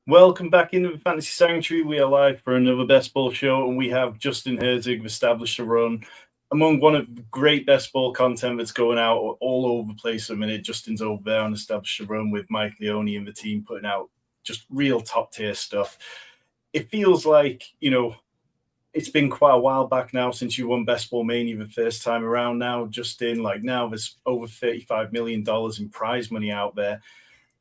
Welcome back into the Fantasy Sanctuary. We are live for another Best Ball show, and we have Justin Herzig established a run among one of the great Best Ball content that's going out all over the place at the minute. Justin's over there and established a run with Mike Leone and the team putting out just real top tier stuff. It feels like, it's been quite a while back now since you won Best Ball Mania the first time around now, Justin. Like now there's over $35 million in prize money out there.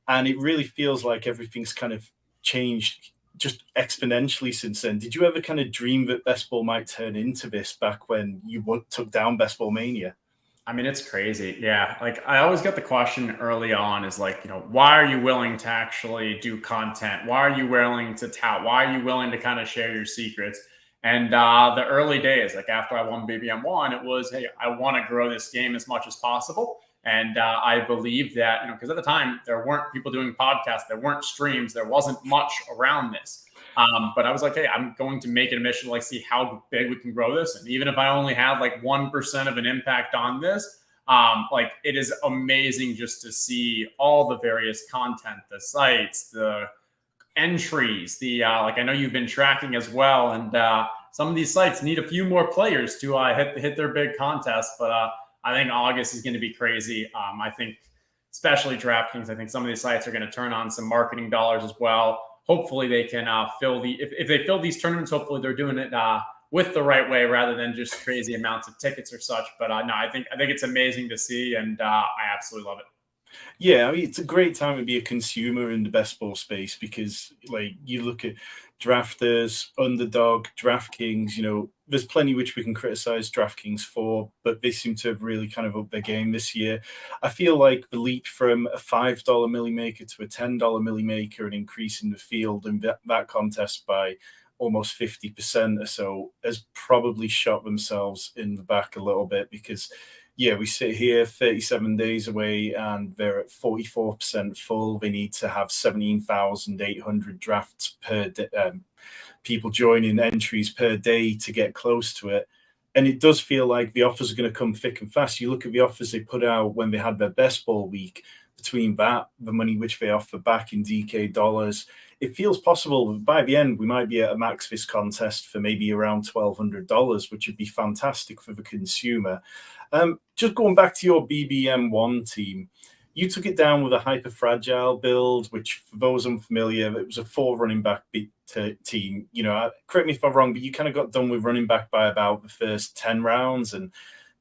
And it really feels like everything's kind of changed just exponentially since then. Did you ever kind of dream that Best Ball might turn into this back when you took down Best Ball Mania? I mean, it's crazy. Yeah. Like I always get the question early on is like, why are you willing to actually do content? Why are you willing to tout? Why are you willing to kind of share your secrets? And the early days, like after I won BBM1, it was, hey, I want to grow this game as much as possible. And I believe that, because at the time there weren't people doing podcasts, there weren't streams, there wasn't much around this. But I was like, hey, I'm going to make it a mission to like see how big we can grow this. And even if I only had like 1% of an impact on this, like it is amazing just to see all the various content, the sites, the entries, the like I know you've been tracking as well. And some of these sites need a few more players to hit their big contest. But I think August is going to be crazy. I think especially DraftKings, I think some of these sites are going to turn on some marketing dollars as well. Hopefully they can fill if they fill these tournaments, hopefully they're doing it with the right way rather than just crazy amounts of tickets or such. But no, I think it's amazing to see, and I absolutely love it. Yeah, I mean, it's a great time to be a consumer in the best ball space because, like, you look at drafters, underdog, DraftKings, there's plenty which we can criticize DraftKings for, but they seem to have really kind of upped their game this year. I feel like the leap from a $5 milli maker to a $10 milli maker and increasing the field in that contest by almost 50% or so has probably shot themselves in the back a little bit because yeah, we sit here 37 days away and they're at 44% full. They need to have 17,800 drafts per day, people joining entries per day to get close to it. And it does feel like the offers are going to come thick and fast. You look at the offers they put out when they had their best ball week, between that, the money which they offer back in DK dollars, it feels possible that by the end we might be at a max this contest for maybe around $1,200, which would be fantastic for the consumer. Just going back to your BBM1 team, you took it down with a hyper fragile build, which for those unfamiliar, it was a 4 running back team. Correct me if I'm wrong, but you kind of got done with running back by about the first 10 rounds, and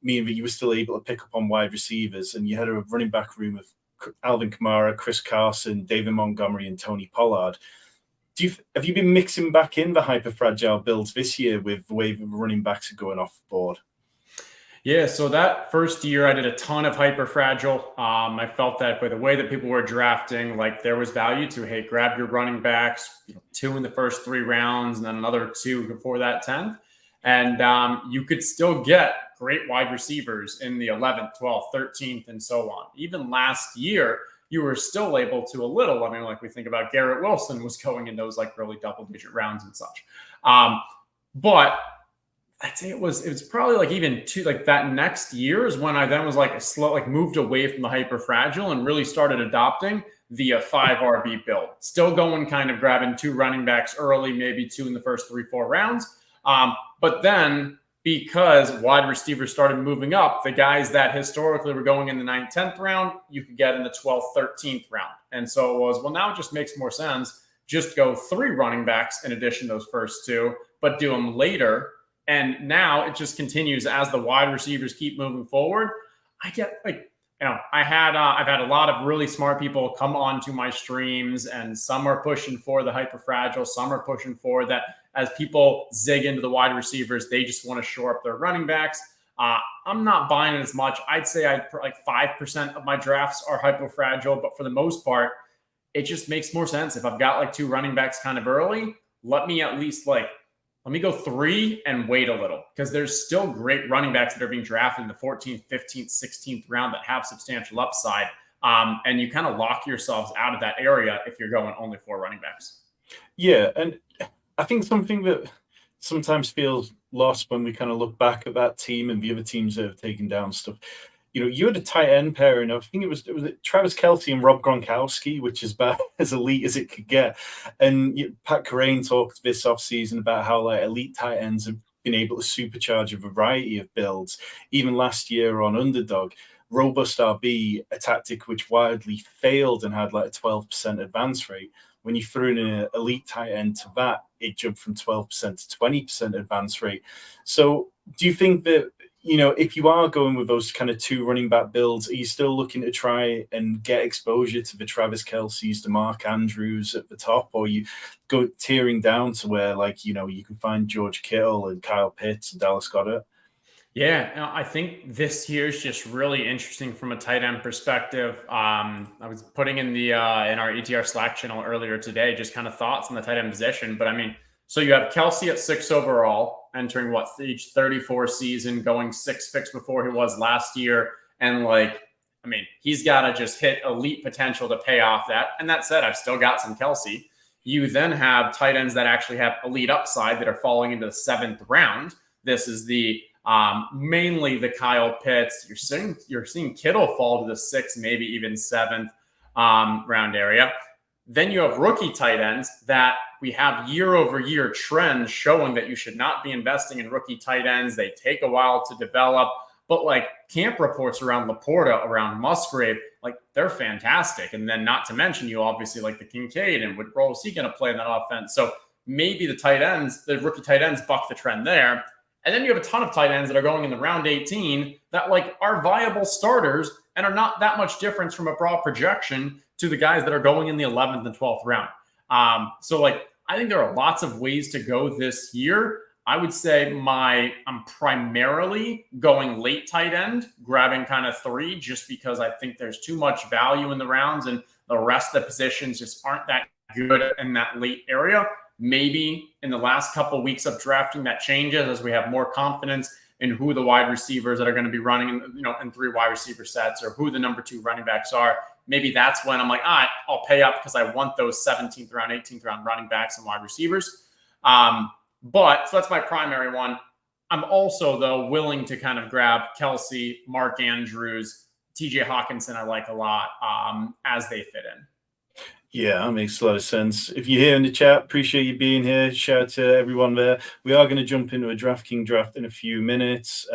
meaning that you were still able to pick up on wide receivers, and you had a running back room of Alvin Kamara, Chris Carson, David Montgomery, and Tony Pollard. Have you been mixing back in the hyper fragile builds this year with the way the running backs are going off the board? Yeah, so that first year I did a ton of hyper fragile. I felt that by the way that people were drafting, like there was value to, hey, grab your running backs, 2 in the first 3 rounds, and then another 2 before that 10th. And you could still get great wide receivers in the 11th, 12th, 13th, and so on. Even last year, you were still able to a little. I mean, like we think about Garrett Wilson was going in those like early double-digit rounds and such. But I'd say it was probably like even like that next year is when I then was like a slow, like moved away from the hyper fragile and really started adopting the 5 RB build. Still going kind of grabbing 2 running backs early, maybe 2 in the first 3-4 rounds. But then because wide receivers started moving up, the guys that historically were going in the 9th, 10th round, you could get in the 12th, 13th round. And so it was, well, now it just makes more sense. Just go 3 running backs in addition to those first 2, but do them later. And now it just continues as the wide receivers keep moving forward. I get like, I've had a lot of really smart people come onto my streams, and some are pushing for the hyper fragile, some are pushing for that. As people zig into the wide receivers, they just want to shore up their running backs. I'm not buying it as much. I'd say like 5% of my drafts are hyper fragile, but for the most part, it just makes more sense. If I've got like 2 running backs kind of early, let me go 3 and wait a little, because there's still great running backs that are being drafted in the 14th, 15th, 16th round that have substantial upside. And you kind of lock yourselves out of that area if you're going only 4 running backs. Yeah. And I think something that sometimes feels lost when we kind of look back at that team and the other teams that have taken down stuff, you had a tight end pairing. I think it was Travis Kelce and Rob Gronkowski, which is about as elite as it could get. And Pat Kerrane talked this offseason about how like elite tight ends have been able to supercharge a variety of builds. Even last year on Underdog, Robust RB, a tactic which wildly failed and had like a 12% advance rate. When you threw in an elite tight end to that, it jumped from 12% to 20% advance rate. So do you think that, if you are going with those kind of 2 running back builds, are you still looking to try and get exposure to the Travis Kelce's, the Mark Andrews at the top, or you go tearing down to where you can find George Kittle and Kyle Pitts and Dallas Goedert? Yeah, I think this year is just really interesting from a tight end perspective. I was putting in the in our ETR Slack channel earlier today, just kind of thoughts on the tight end position. But I mean, so you have Kelce at 6 overall, entering each 34 season, going 6 picks before he was last year, and he's got to just hit elite potential to pay off that. And that said, I've still got some Kelce. You then have tight ends that actually have elite upside that are falling into the 7th round. This is the mainly the Kyle Pitts. You're seeing Kittle fall to the 6th, maybe even 7th round area. Then you have rookie tight ends that we have year-over-year trends showing that you should not be investing in rookie tight ends. They take a while to develop, but camp reports around Laporta, around Musgrave, they're fantastic. And then not to mention you obviously like the Kincaid, and what role is he going to play in that offense? So maybe the rookie tight ends buck the trend there. And then you have a ton of tight ends that are going in the round 18 that are viable starters and are not that much difference from a broad projection to the guys that are going in the 11th and 12th round. So I think there are lots of ways to go this year. I would say I'm primarily going late tight end, grabbing kind of 3, just because I think there's too much value in the rounds and the rest of the positions just aren't that good in that late area. Maybe in the last couple of weeks of drafting that changes as we have more confidence in who the wide receivers that are going to be running in 3 wide receiver sets, or who the number 2 running backs are. Maybe that's when I'm I'll pay up because I want those 17th round, 18th round running backs and wide receivers. So that's my primary one. I'm also, though, willing to kind of grab Kelce, Mark Andrews, TJ Hawkinson I like a lot as they fit in. Yeah, that makes a lot of sense. If you're here in the chat, appreciate you being here. Shout out to everyone there. We are going to jump into a DraftKings draft in a few minutes.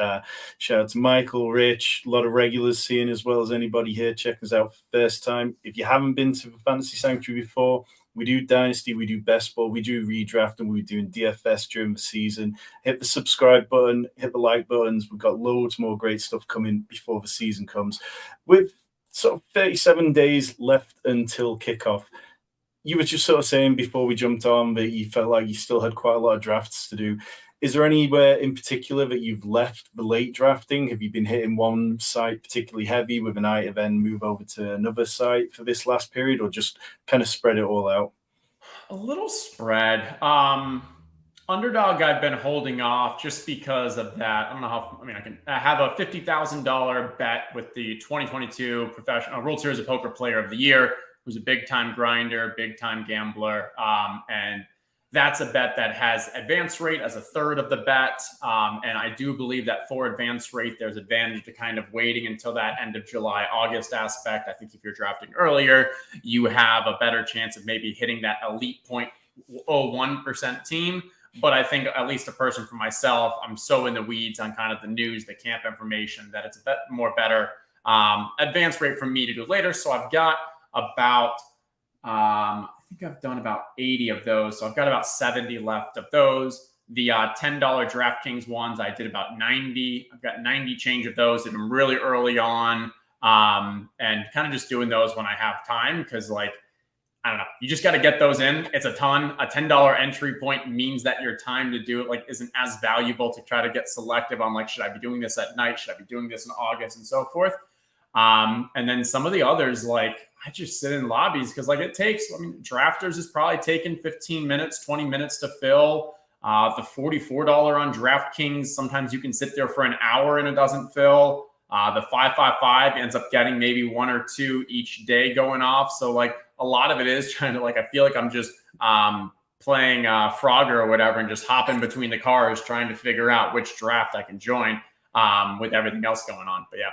Shout out to Michael, Rich, a lot of regulars seeing as well as anybody here checking us out for the first time. If you haven't been to the Fantasy Sanctuary before, we do Dynasty, we do Best Ball, we do Redraft, and we're doing DFS during the season. Hit the subscribe button, hit the like buttons. We've got loads more great stuff coming before the season comes. With sort of 37 days left until kickoff, you were just sort of saying before we jumped on that you felt like you still had quite a lot of drafts to do. Is there anywhere in particular that you've left the late drafting? Have you been hitting one site particularly heavy with an eye to then move over to another site for this last period, or just kind of spread it all out? A little spread. Underdog, I've been holding off just because of that. I don't know how. I have a $50,000 bet with the 2022 professional World Series of Poker Player of the Year, who's a big time grinder, big time gambler, and that's a bet that has advance rate as a third of the bet. And I do believe that for advance rate, there's advantage to kind of waiting until that end of July, August aspect. I think if you're drafting earlier, you have a better chance of maybe hitting that elite 0.01% team. But I think, at least a person for myself, I'm so in the weeds on kind of the news, the camp information, that it's a bit more better advance rate for me to do later. So I've got about, I think I've done about 80 of those. So I've got about 70 left of those. The $10 DraftKings ones, I did about 90. I've got 90 change of those. Did them really early on, and kind of just doing those when I have time, because I don't know. You just got to get those in. It's a ton. A $10 entry point means that your time to do it isn't as valuable to try to get selective on should I be doing this at night? Should I be doing this in August, and so forth? And then some of the others, I just sit in lobbies because it takes, drafters is probably taking 15 minutes, 20 minutes to fill. The $44 on DraftKings, sometimes you can sit there for an hour and it doesn't fill. The 555 ends up getting maybe 1 or 2 each day going off. So a lot of it is trying to I feel like I'm just playing Frogger or whatever and just hopping between the cars trying to figure out which draft I can join with everything else going on. But yeah.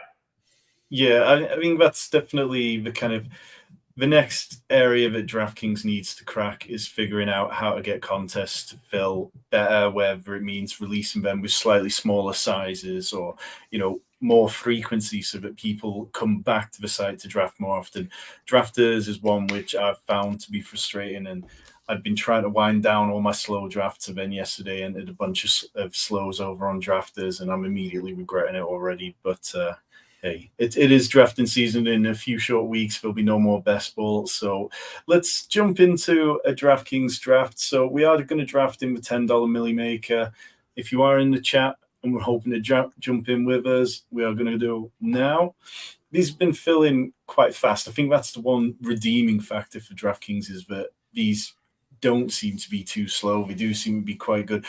Yeah, I think that's definitely the next area that DraftKings needs to crack is figuring out how to get contests to fill better, whether it means releasing them with slightly smaller sizes or, more frequency so that people come back to the site to draft more often. Drafters is one which I've found to be frustrating, and I've been trying to wind down all my slow drafts, and then yesterday entered a bunch of slows over on Drafters, and I'm immediately regretting it already. But hey, it is drafting season. In a few short weeks, there'll be no more best ball. So let's jump into a DraftKings draft. So we are going to draft in the $10 Millie Maker. If you are in the chat and we're hoping to jump in with us, we are going to do now. These have been filling quite fast. I think that's the one redeeming factor for DraftKings is that these don't seem to be too slow. They do seem to be quite good.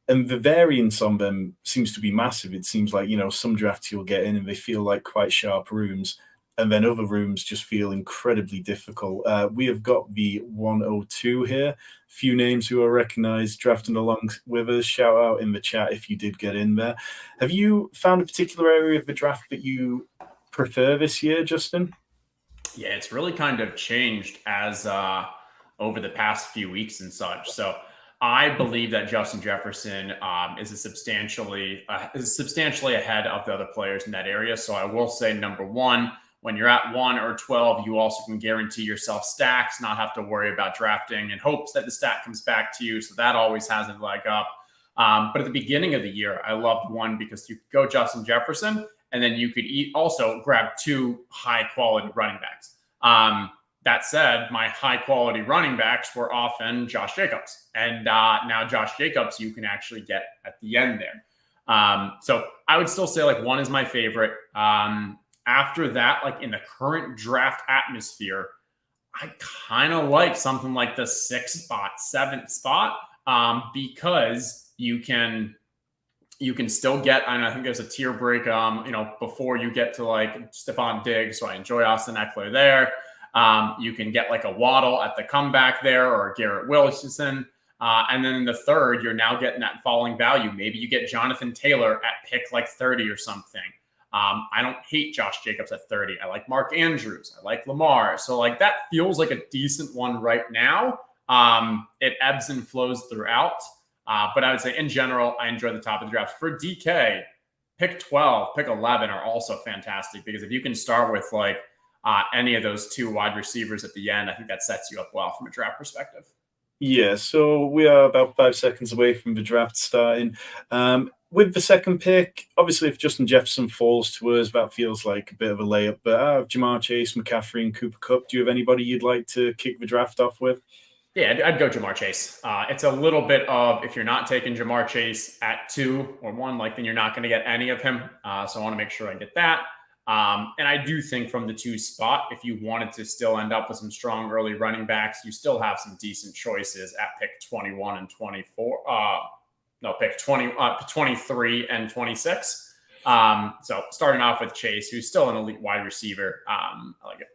And the variance on them seems to be massive. It seems like, some drafts you'll get in and they feel like quite sharp rooms, and then other rooms just feel incredibly difficult. We have got the 102 here. Few names who are recognized drafting along with us. Shout out in the chat if you did get in there. Have you found a particular area of the draft that you prefer this year, Justin? Yeah, it's really kind of changed as over the past few weeks and such. So I believe that Justin Jefferson is substantially ahead of the other players in that area. So I will say, number one, when you're at 1 or 12, you also can guarantee yourself stacks, not have to worry about drafting in hopes that the stack comes back to you. So that always has a leg up. But at the beginning of the year, I loved 1 because you could go Justin Jefferson, and then you could also grab 2 high-quality running backs. That said, my high-quality running backs were often Josh Jacobs. And now Josh Jacobs you can actually get at the end there. So I would still say 1 is my favorite. After that, in the current draft atmosphere, I kind of like something like the 6th spot, 7th spot, because you can still get, and I think there's a tier break, before you get to Stephon Diggs. So I enjoy Austin Eckler there. You can get a Waddle at the comeback there, or Garrett Wilson. And then in the 3rd, you're now getting that falling value. Maybe you get Jonathan Taylor at pick 30 or something. I don't hate Josh Jacobs at 30. I like Mark Andrews. I like Lamar. So that feels like a decent one right now. It ebbs and flows throughout. But I would say in general, I enjoy the top of the draft. For DK, pick 12, pick 11 are also fantastic, because if you can start with any of those 2 wide receivers at the end, I think that sets you up well from a draft perspective. Yeah, so we are about 5 seconds away from the draft starting. With the 2nd pick, obviously, if Justin Jefferson falls to us, that feels like a bit of a layup. But I have Jamar Chase, McCaffrey, and Cooper Kupp. Do you have anybody you'd like to kick the draft off with? Yeah, I'd go Jamar Chase. It's a little bit of, if you're not taking Jamar Chase at 2 or 1, then you're not going to get any of him. So I want to make sure I get that. And I do think from the 2 spot, if you wanted to still end up with some strong early running backs, you still have some decent choices at pick 21 and 24. Pick 23 and 26. So starting off with Chase, who's still an elite wide receiver. I like it.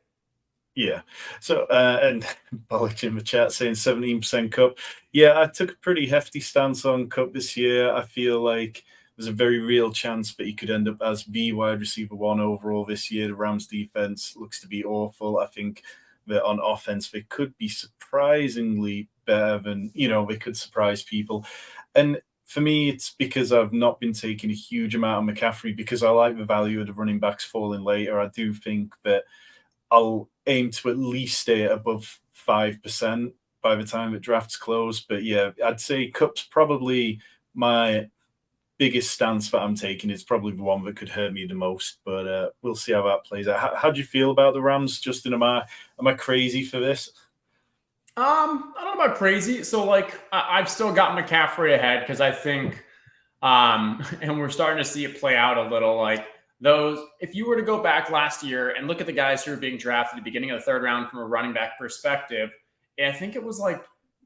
Yeah. So, and Bollich in the chat saying 17% Kupp. Yeah, I took a pretty hefty stance on Kupp this year. I feel like there's a very real chance that he could end up as the wide receiver 1 overall this year. The Rams defense looks to be awful. I think that on offense, they could be surprisingly better than, they could surprise people. And for me, it's because I've not been taking a huge amount of McCaffrey, because I like the value of the running backs falling later. I do think that I'll aim to at least stay at above 5% by the time the draft's closed. But yeah, I'd say Kupp's probably my biggest stance that I'm taking. Is probably the one that could hurt me the most. But we'll see how that plays out. How do you feel about the Rams, Justin? Am I crazy for this? I don't know about crazy. So I've still got McCaffrey ahead, because I think, and we're starting to see it play out a little. If you were to go back last year and look at the guys who were being drafted at the beginning of the 3rd round from a running back perspective, I think it was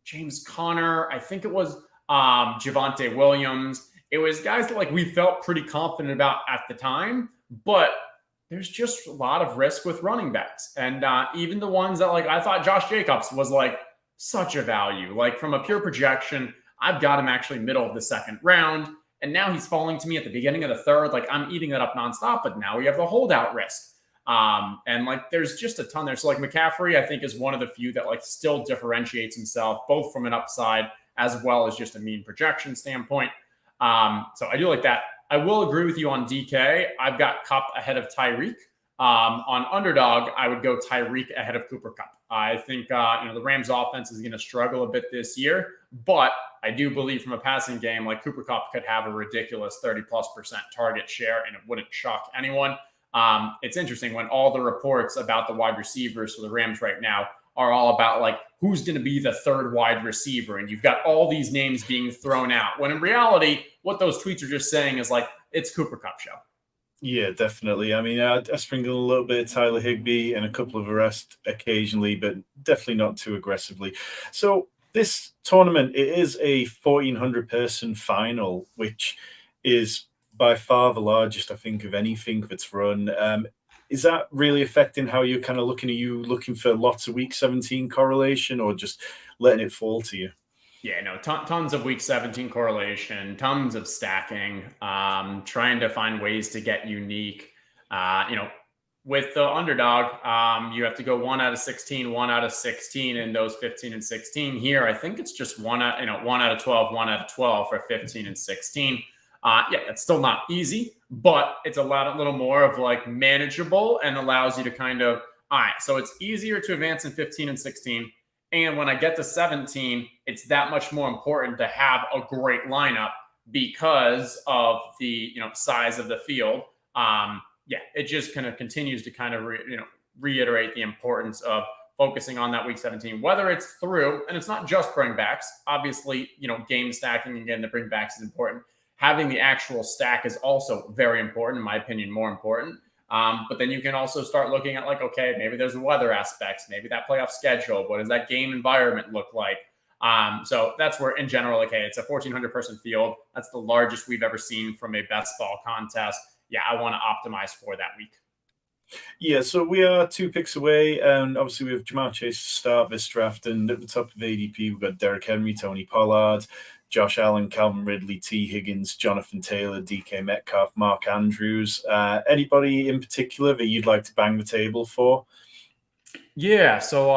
James Conner. I think it was Javonte Williams. It was guys that we felt pretty confident about at the time, but there's just a lot of risk with running backs. And even the ones that I thought Josh Jacobs was such a value. From a pure projection, I've got him actually middle of the 2nd round. And now he's falling to me at the beginning of the 3rd. I'm eating that up nonstop, but now we have the holdout risk. And like, there's just a ton there. So like McCaffrey, I think, is one of the few that like still differentiates himself, both from an upside as well as just a mean projection standpoint. So I do like that. I will agree with you on DK. I've got Cup ahead of Tyreek. On underdog, I would go Tyreek ahead of Cooper Kupp. I think the Rams offense is going to struggle a bit this year, but I do believe from a passing game, like Cooper Kupp could have a ridiculous 30+% target share, and it wouldn't shock anyone. It's interesting when all the reports about the wide receivers for the Rams right now are all about like who's going to be the third wide receiver, and you've got all these names being thrown out. When in reality, what those tweets are just saying is like it's Cooper Kupp show. Yeah, definitely. I mean, I sprinkle a little bit of Tyler Higbee and a couple of arrests occasionally, but definitely not too aggressively. So this tournament, it is a 1,400-person final, which is by far the largest, I think, of anything that's run. Is that really affecting how you're kind of looking? Are you looking for lots of Week 17 correlation or just letting it fall to you? Yeah, no, tons of Week 17 correlation, tons of stacking, trying to find ways to get unique. With the underdog, you have to go 1 out of 16, 1 out of 16 in those 15 and 16. Here, I think it's just 1 out of 12, 1 out of 12 for 15 and 16. It's still not easy, but it's a little more of like manageable and allows you to kind of, all right, so it's easier to advance in 15 and 16. And when I get to 17, it's that much more important to have a great lineup because of the size of the field. It just kind of continues to kind of reiterate the importance of focusing on that Week 17, whether it's through, and it's not just bringbacks. Obviously, game stacking again, the bringbacks is important. Having the actual stack is also very important, in my opinion, more important. But then you can also start looking at like, okay, maybe there's the weather aspects, maybe that playoff schedule. What does that game environment look like? So that's where, in general, okay, it's a 1,400-person field. That's the largest we've ever seen from a best ball contest. Yeah, I want to optimize for that week. Yeah, so we are 2 picks away, and obviously we have Jamar Chase to start this draft, and at the top of ADP, we've got Derrick Henry, Tony Pollard, Josh Allen, Calvin Ridley, T. Higgins, Jonathan Taylor, DK Metcalf, Mark Andrews. Anybody in particular that you'd like to bang the table for? Yeah, so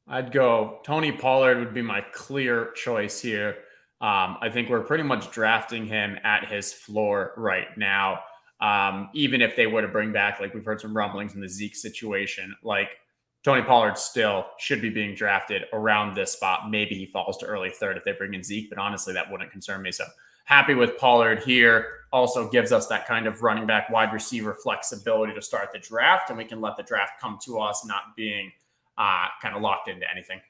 I'd go Tony Pollard would be my clear choice here. I think we're pretty much drafting him at his floor right now. Even if they were to bring back, like we've heard some rumblings in the Zeke situation, like Tony Pollard still should be being drafted around this spot. Maybe he falls to early third if they bring in Zeke, but honestly, that wouldn't concern me. So happy with Pollard here. Also gives us that kind of running back wide receiver flexibility to start the draft, and we can let the draft come to us, not being kind of locked into anything.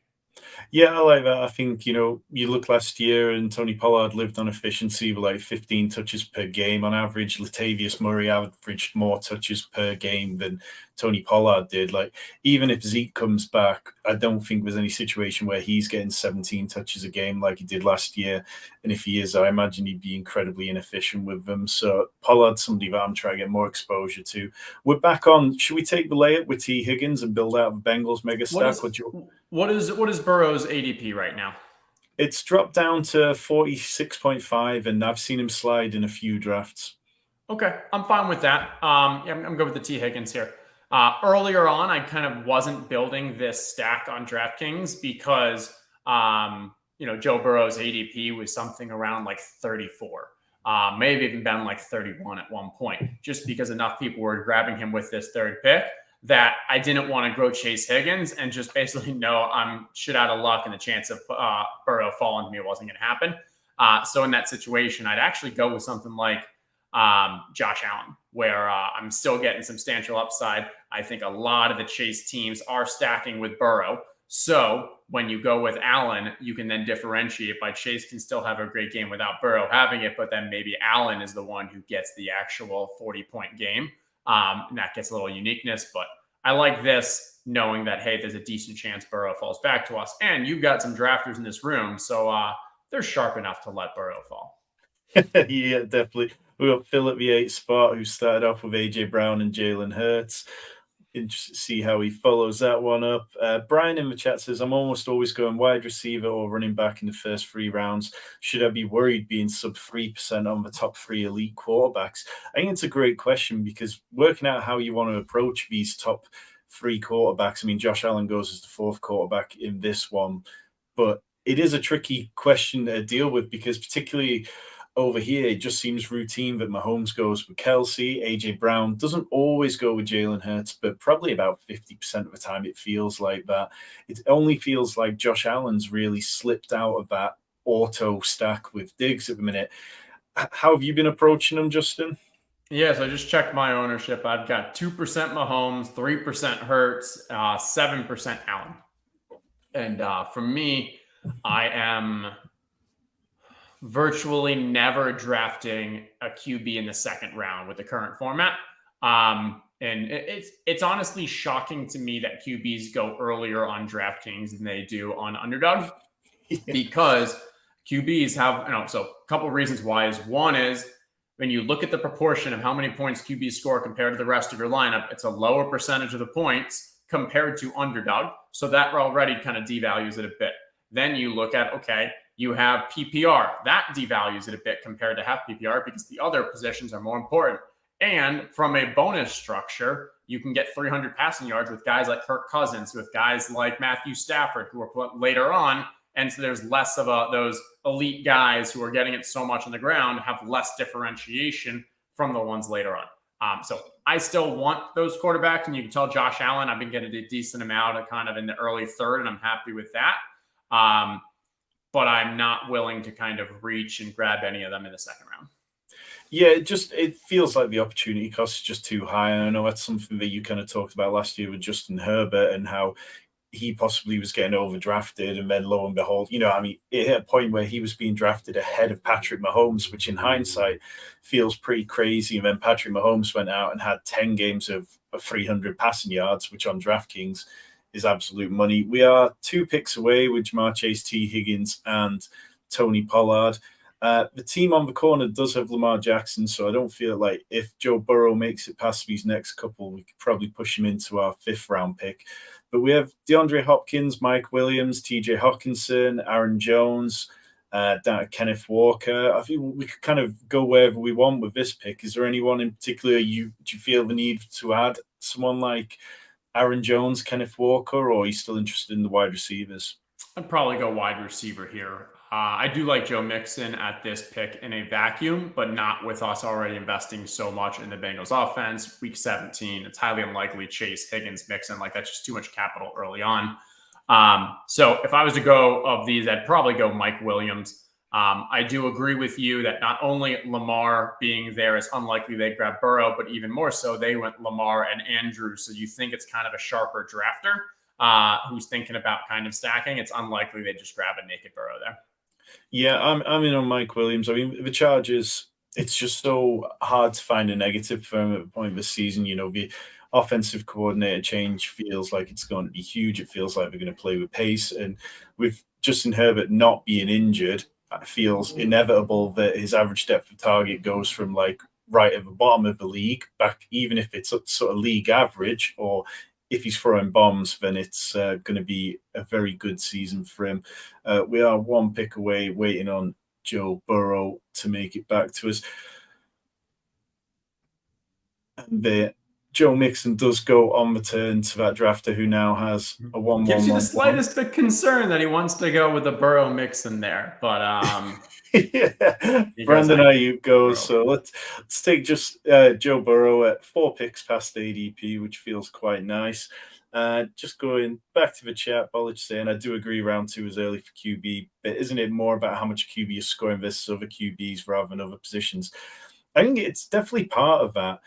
Yeah, I like that. I think, you look last year and Tony Pollard lived on efficiency with like 15 touches per game on average. Latavius Murray averaged more touches per game than Tony Pollard did. Like, even if Zeke comes back, I don't think there's any situation where he's getting 17 touches a game like he did last year. And if he is, I imagine he'd be incredibly inefficient with them. So Pollard's somebody that I'm trying to get more exposure to. We're back on. Should we take the layup with T. Higgins and build out the Bengals Mega-Stack? What is Burrow's ADP right now? It's dropped down to 46.5, and I've seen him slide in a few drafts. Okay, I'm fine with that. I'm good with the T. Higgins here. Earlier on, I kind of wasn't building this stack on DraftKings because, Joe Burrow's ADP was something around like 34. Maybe even been like 31 at one point, just because enough people were grabbing him with this third pick that I didn't want to grow Chase Higgins and just basically know I'm shit out of luck and the chance of Burrow falling to me wasn't going to happen. So in that situation, I'd actually go with something like Josh Allen, where I'm still getting substantial upside. I think a lot of the Chase teams are stacking with Burrow. So when you go with Allen, you can then differentiate by Chase can still have a great game without Burrow having it, but then maybe Allen is the one who gets the actual 40-point game. And that gets a little uniqueness, but I like this knowing that, hey, there's a decent chance Burrow falls back to us. And you've got some drafters in this room, so they're sharp enough to let Burrow fall. Yeah, definitely. We got Phil at the 8th spot, who started off with A.J. Brown and Jalen Hurts. interested to see how he follows that one up. Brian in the chat says, I'm almost always going wide receiver or running back in the first 3 rounds. Should I be worried being sub 3% on the top 3 elite quarterbacks? I think it's a great question, because working out how you want to approach these top 3 quarterbacks, I mean, Josh Allen goes as the 4th quarterback in this one, but it is a tricky question to deal with, because particularly over here, it just seems routine that Mahomes goes with Kelsey. AJ Brown doesn't always go with Jalen Hurts, but probably about 50% of the time it feels like that. It only feels like Josh Allen's really slipped out of that auto stack with Diggs at the minute. How have you been approaching them, Justin? Yeah, so I just checked my ownership. I've got 2% Mahomes, 3% Hurts, 7% Allen. And for me, I am virtually never drafting a QB in the 2nd round with the current format. And it's honestly shocking to me that QBs go earlier on DraftKings than they do on Underdog, because QBs have, so a couple of reasons why is, one is when you look at the proportion of how many points QBs score compared to the rest of your lineup, it's a lower percentage of the points compared to Underdog. So that already kind of devalues it a bit. Then you look at, okay, you have PPR. That devalues it a bit compared to half PPR, because the other positions are more important. And from a bonus structure, you can get 300 passing yards with guys like Kirk Cousins, with guys like Matthew Stafford, who are put later on. And so there's less of those elite guys who are getting it so much on the ground, have less differentiation from the ones later on. So I still want those quarterbacks. And you can tell Josh Allen, I've been getting a decent amount of kind of in the early 3rd, and I'm happy with that. But I'm not willing to kind of reach and grab any of them in the 2nd round. Yeah, it feels like the opportunity cost is just too high. And I know that's something that you kind of talked about last year with Justin Herbert, and how he possibly was getting overdrafted, and then lo and behold, it hit a point where he was being drafted ahead of Patrick Mahomes, which in hindsight feels pretty crazy. And then Patrick Mahomes went out and had 10 games of 300 passing yards, which on DraftKings is absolute money. We are 2 picks away with Jamar Chase, T. Higgins, and Tony Pollard. The team on the corner does have Lamar Jackson, so I don't feel like if Joe Burrow makes it past these next couple, we could probably push him into our 5th round pick. But we have DeAndre Hopkins, Mike Williams, TJ Hawkinson, Aaron Jones, Kenneth Walker. I think we could kind of go wherever we want with this pick. Is there anyone in particular do you feel the need to add someone like Aaron Jones, Kenneth Walker, or are you still interested in the wide receivers? I'd probably go wide receiver here. I do like Joe Mixon at this pick in a vacuum, but not with us already investing so much in the Bengals offense. Week 17, it's highly unlikely Chase, Higgins, Mixon, like that's just too much capital early on. So if I was to go of these, I'd probably go Mike Williams. I do agree with you that not only Lamar being there is unlikely they grab Burrow, but even more so, they went Lamar and Andrews. So you think it's kind of a sharper drafter who's thinking about kind of stacking. It's unlikely they just grab a naked Burrow there. Yeah, I'm in on Mike Williams. I mean, the Chargers, it's just so hard to find a negative for them at the point of the season. The offensive coordinator change feels like it's going to be huge. It feels like they're going to play with pace. And with Justin Herbert not being injured, it feels inevitable that his average depth of target goes from like right at the bottom of the league back, even if it's sort of league average, or if he's throwing bombs, then it's going to be a very good season for him. We are 1 pick away, waiting on Joe Burrow to make it back to us. And Joe Mixon does go on the turn to that drafter who now has a 1-1. Gives you the slightest bit concern that he wants to go with the Burrow Mixon there, but yeah, Brandon Ayuk goes. So let's take just Joe Burrow at 4 picks past ADP, which feels quite nice. Just going back to the chat, Bolich saying, I do agree round 2 is early for QB, but isn't it more about how much QB is scoring versus other QBs rather than other positions? I think it's definitely part of that.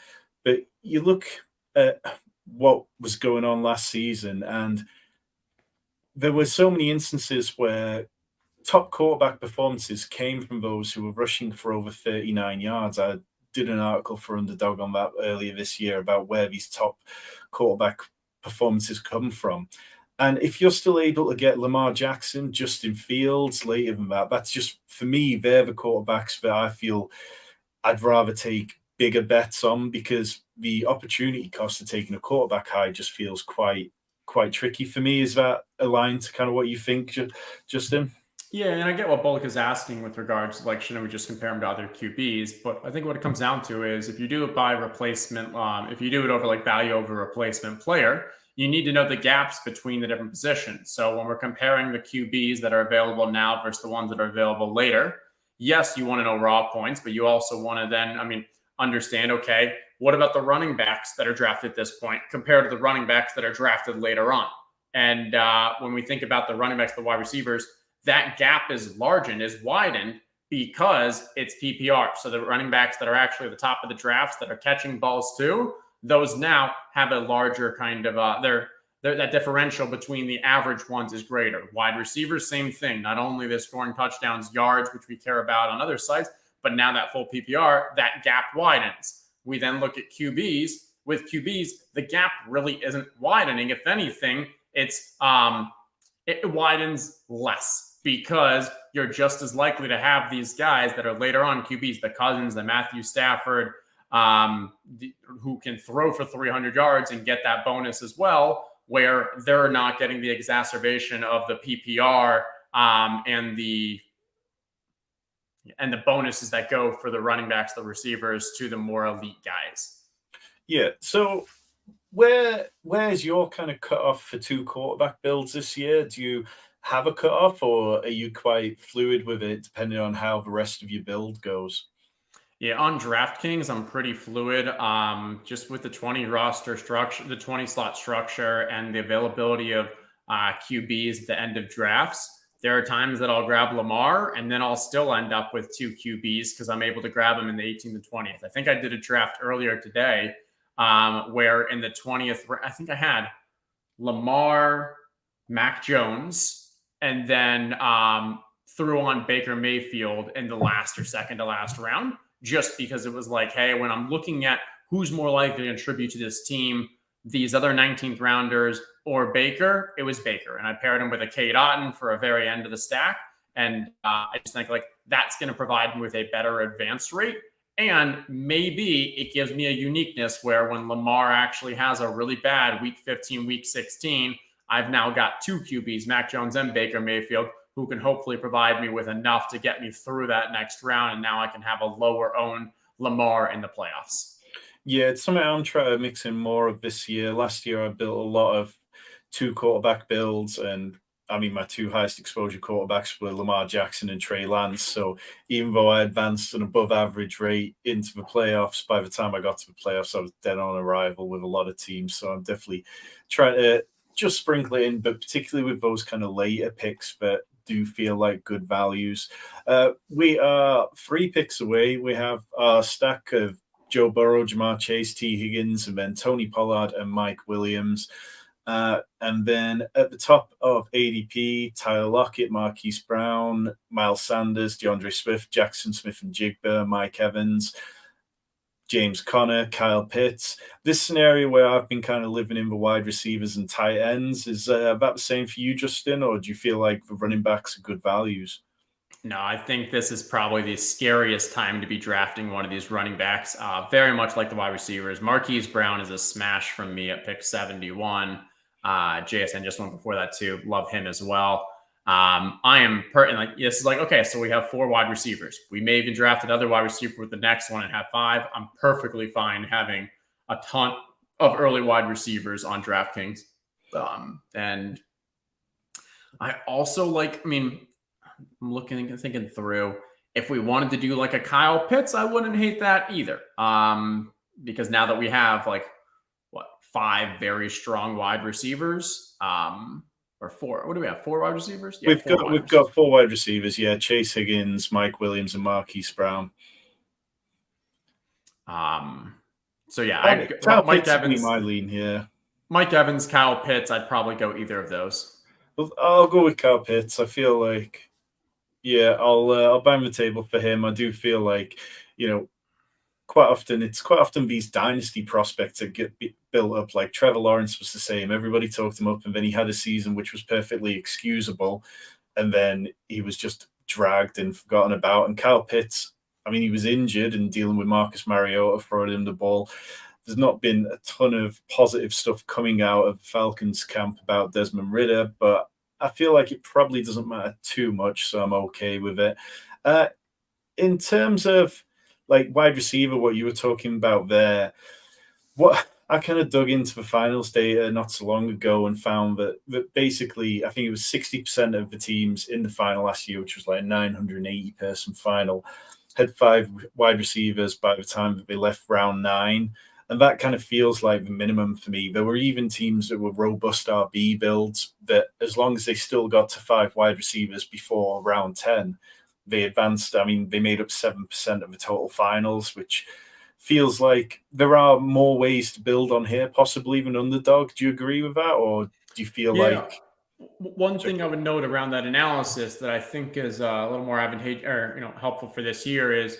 But you look at what was going on last season, and there were so many instances where top quarterback performances came from those who were rushing for over 39 yards. I did an article for Underdog on that earlier this year about where these top quarterback performances come from. And if you're still able to get Lamar Jackson, Justin Fields later than that, that's just, for me, they're the quarterbacks that I feel I'd rather take bigger bets on, because the opportunity cost of taking a quarterback high just feels quite tricky for me. Is that aligned to kind of what you think, Justin? Yeah, and I get what Bullock is asking with regards to, like, shouldn't we just compare him to other QBs? But I think what it comes down to is, if you do it by replacement, if you do it over like value over replacement player, you need to know the gaps between the different positions. So when we're comparing the QBs that are available now versus the ones that are available later, yes, you want to know raw points, but you also want to then, understand, okay, what about the running backs that are drafted at this point compared to the running backs that are drafted later on? And when we think about the running backs, the wide receivers, that gap is widened because it's PPR. So the running backs that are actually at the top of the drafts that are catching balls too, those now have a larger kind of that differential between the average ones is greater. Wide receivers, same thing. Not only they're scoring touchdowns, yards, which we care about on other sites, but now that full PPR, that gap widens. We then look at QBs. With QBs, the gap really isn't widening. If anything, it widens less, because you're just as likely to have these guys that are later on QBs, the Cousins, the Matthew Stafford, who can throw for 300 yards and get that bonus as well, where they're not getting the exacerbation of the PPR and the bonuses that go for the running backs, the receivers, to the more elite guys. Yeah. So where's your kind of cutoff for 2 quarterback builds this year? Do you have a cutoff, or are you quite fluid with it depending on how the rest of your build goes? Yeah, on DraftKings, I'm pretty fluid. Just with the 20 roster structure, the 20 slot structure, and the availability of QBs at the end of drafts, there are times that I'll grab Lamar, and then I'll still end up with 2 QBs because I'm able to grab them in the 18th and 20th. I think I did a draft earlier today where in the 20th, I think I had Lamar, Mac Jones, and then threw on Baker Mayfield in the last or second to last round, just because it was like, hey, when I'm looking at who's more likely to contribute to this team, these other 19th rounders or Baker, it was Baker. And I paired him with a Cade Otton for a very end of the stack. And I just think like that's going to provide me with a better advance rate. And maybe it gives me a uniqueness where when Lamar actually has a really bad week 15, week 16, I've now got 2 QBs, Mac Jones and Baker Mayfield, who can hopefully provide me with enough to get me through that next round. And now I can have a lower owned Lamar in the playoffs. Yeah, it's something I'm trying to mix in more of this year. Last year, I built a lot of 2 quarterback builds, and my 2 highest exposure quarterbacks were Lamar Jackson and Trey Lance. So even though I advanced an above average rate into the playoffs, by the time I got to the playoffs, I was dead on arrival with a lot of teams. So I'm definitely trying to just sprinkle it in, but particularly with those kind of later picks that do feel like good values. We are 3 picks away. We have our stack of Joe Burrow, Jamar Chase, T. Higgins, and then Tony Pollard and Mike Williams. And then at the top of ADP, Tyler Lockett, Marquise Brown, Miles Sanders, DeAndre Swift, Jackson Smith and Jigba, Mike Evans, James Conner, Kyle Pitts. This scenario where I've been kind of living in the wide receivers and tight ends, is about the same for you, Justin, or do you feel like the running backs are good values? No, I think this is probably the scariest time to be drafting one of these running backs. Very much like the wide receivers. Marquise Brown is a smash from me at pick 71. JSN just went before that too. Love him as well. I am this is like, okay, so we have 4 wide receivers. We may even draft another wide receiver with the next one and have 5. I'm perfectly fine having a ton of early wide receivers on DraftKings. And I also like, I'm looking and thinking through, if we wanted to do like a Kyle Pitts, I wouldn't hate that either. Because now that we have 5 very strong wide receivers, or 4. What do we have? 4 wide receivers? Yeah, we've got 4 wide receivers. Yeah, Chase Higgins, Mike Williams, and Marquise Brown. So yeah, Mike Evans. My lean here. Mike Evans, Kyle Pitts. I'd probably go either of those. I'll go with Kyle Pitts. I feel like, I'll bang the table for him. I do feel like, quite often these dynasty prospects that get built up. Like Trevor Lawrence was the same. Everybody talked him up, and then he had a season which was perfectly excusable, and then he was just dragged and forgotten about. And Kyle Pitts, I mean, he was injured and dealing with Marcus Mariota throwing him the ball. There's not been a ton of positive stuff coming out of Falcons camp about Desmond Ridder, but I feel like it probably doesn't matter too much, so I'm okay with it. In terms of like wide receiver, what you were talking about there, what I kind of dug into the finals data not so long ago and found that basically I think it was 60% of the teams in the final last year, which was like a 980 person final, had 5 wide receivers by the time that they left round 9. And that kind of feels like the minimum for me. There were even teams that were robust RB builds that, as long as they still got to 5 wide receivers before round 10, they advanced. I mean, they made up 7% of the total finals, which feels like there are more ways to build on here, possibly even underdog. Do you agree with that? Or do you feel Yeah. like. One thing I would note around that analysis that I think is a little more advantageous or helpful for this year is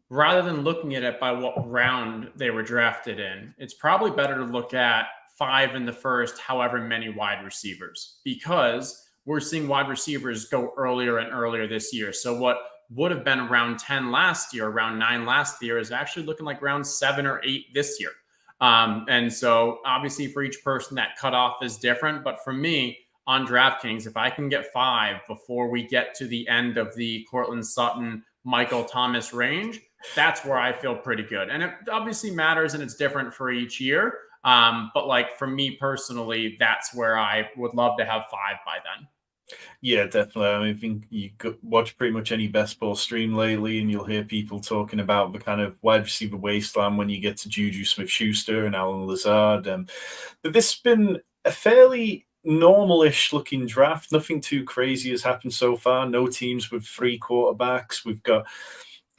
rather than looking at it by what round they were drafted in, it's probably better to look at 5 in the first, however many wide receivers, because we're seeing wide receivers go earlier and earlier this year. So what would have been round 10 last year, round 9 last year, is actually looking like round 7 or 8 this year. And so obviously for each person that cutoff is different. But for me, on DraftKings, if I can get 5 before we get to the end of the Cortland Sutton, Michael Thomas range, that's where I feel pretty good. And it obviously matters and it's different for each year. But like for me personally, that's where I would love to have 5 by then. Yeah, definitely. I mean, I think you could watch pretty much any best ball stream lately, and you'll hear people talking about the kind of wide receiver wasteland when you get to Juju Smith-Schuster and Alan Lazard. But this has been a fairly normal-ish looking draft. Nothing too crazy has happened so far. No teams with 3 quarterbacks. We've got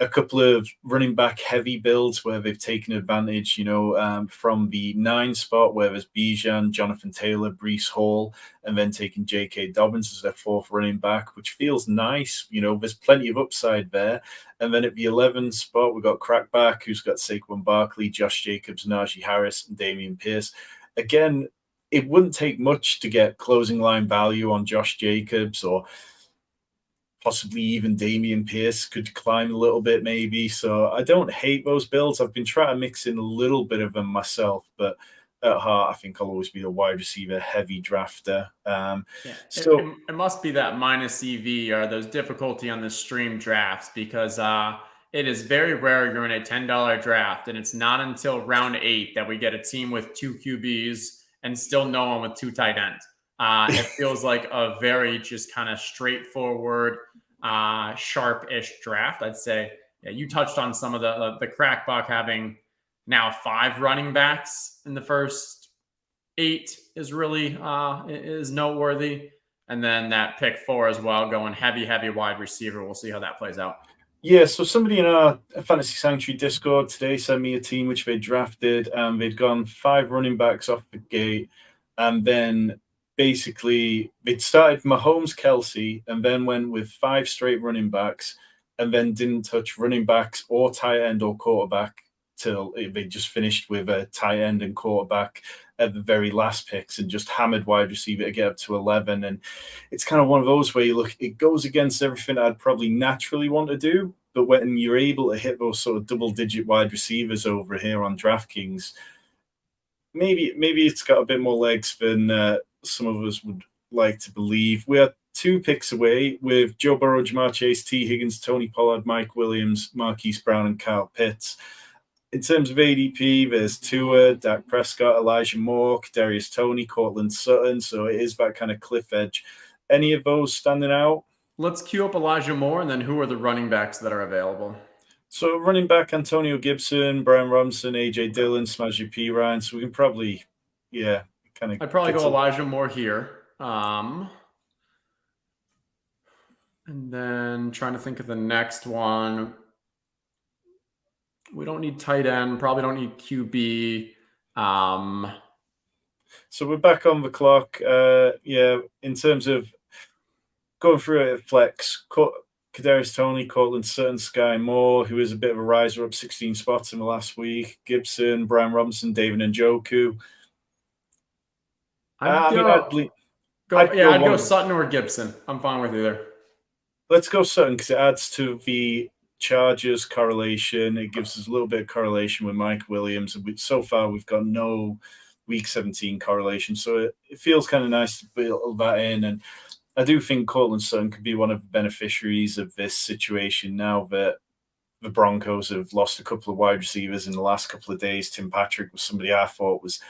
a couple of running back heavy builds where they've taken advantage, from the 9 spot where there's Bijan, Jonathan Taylor, Brees Hall, and then taking J.K. Dobbins as their 4th running back, which feels nice. There's plenty of upside there. And then at the 11 spot, we've got Crackback, who's got Saquon Barkley, Josh Jacobs, Najee Harris, and Damian Pierce. Again, it wouldn't take much to get closing line value on Josh Jacobs, or possibly even Damian Pierce could climb a little bit maybe. So I don't hate those builds. I've been trying to mix in a little bit of them myself, but at heart, I think I'll always be a wide receiver heavy drafter. It must be that minus EV or those difficulty on the stream drafts, because it is very rare you're in a $10 draft, and it's not until round 8 that we get a team with 2 QBs and still no one with 2 tight ends. It feels like a very just kind of straightforward, sharp-ish draft, I'd say. Yeah, you touched on some of the crackbuck having now 5 running backs in the first 8 is really is noteworthy. And then that pick 4 as well, going heavy wide receiver. We'll see how that plays out. Yeah, so somebody in our Fantasy Sanctuary Discord today sent me a team which they drafted, and they'd gone 5 running backs off the gate, and then basically they'd started Mahomes, Kelsey, and then went with 5 straight running backs, and then didn't touch running backs or tight end or quarterback till they just finished with a tight end and quarterback at the very last picks, and just hammered wide receiver to get up to 11. And it's kind of one of those where you look, it goes against everything I'd probably naturally want to do. But when you're able to hit those sort of double-digit wide receivers over here on DraftKings, maybe it's got a bit more legs than some of us would like to believe. We are 2 picks away with Joe Burrow, Jamar Chase, T. Higgins, Tony Pollard, Mike Williams, Marquise Brown, and Kyle Pitts. In terms of ADP, there's Tua, Dak Prescott, Elijah Moore, Kadarius Toney, Cortland Sutton. So it is that kind of cliff edge. Any of those standing out? Let's queue up Elijah Moore, and then who are the running backs that are available? So running back, Antonio Gibson, Brian Robinson, A.J. Dillon, Smaji P. Ryan. So we can probably, kind of. I'd probably go Elijah Moore here. And then trying to think of the next one. We don't need tight end. Probably don't need QB. So we're back on the clock. In terms of going through a flex, Kadarius Toney, Cortland Sutton, Sky Moore, who is a bit of a riser, up 16 spots in the last week. Gibson, Brian Robinson, David Njoku. I'd go Sutton or Gibson. I'm fine with either. Let's go Sutton because it adds to the Chargers correlation. It gives us a little bit of correlation with Mike Williams. So far, we've got no Week 17 correlation. So it feels kind of nice to build that in. And I do think Cortland Sutton could be one of the beneficiaries of this situation now that the Broncos have lost a couple of wide receivers in the last couple of days. Tim Patrick was somebody I thought was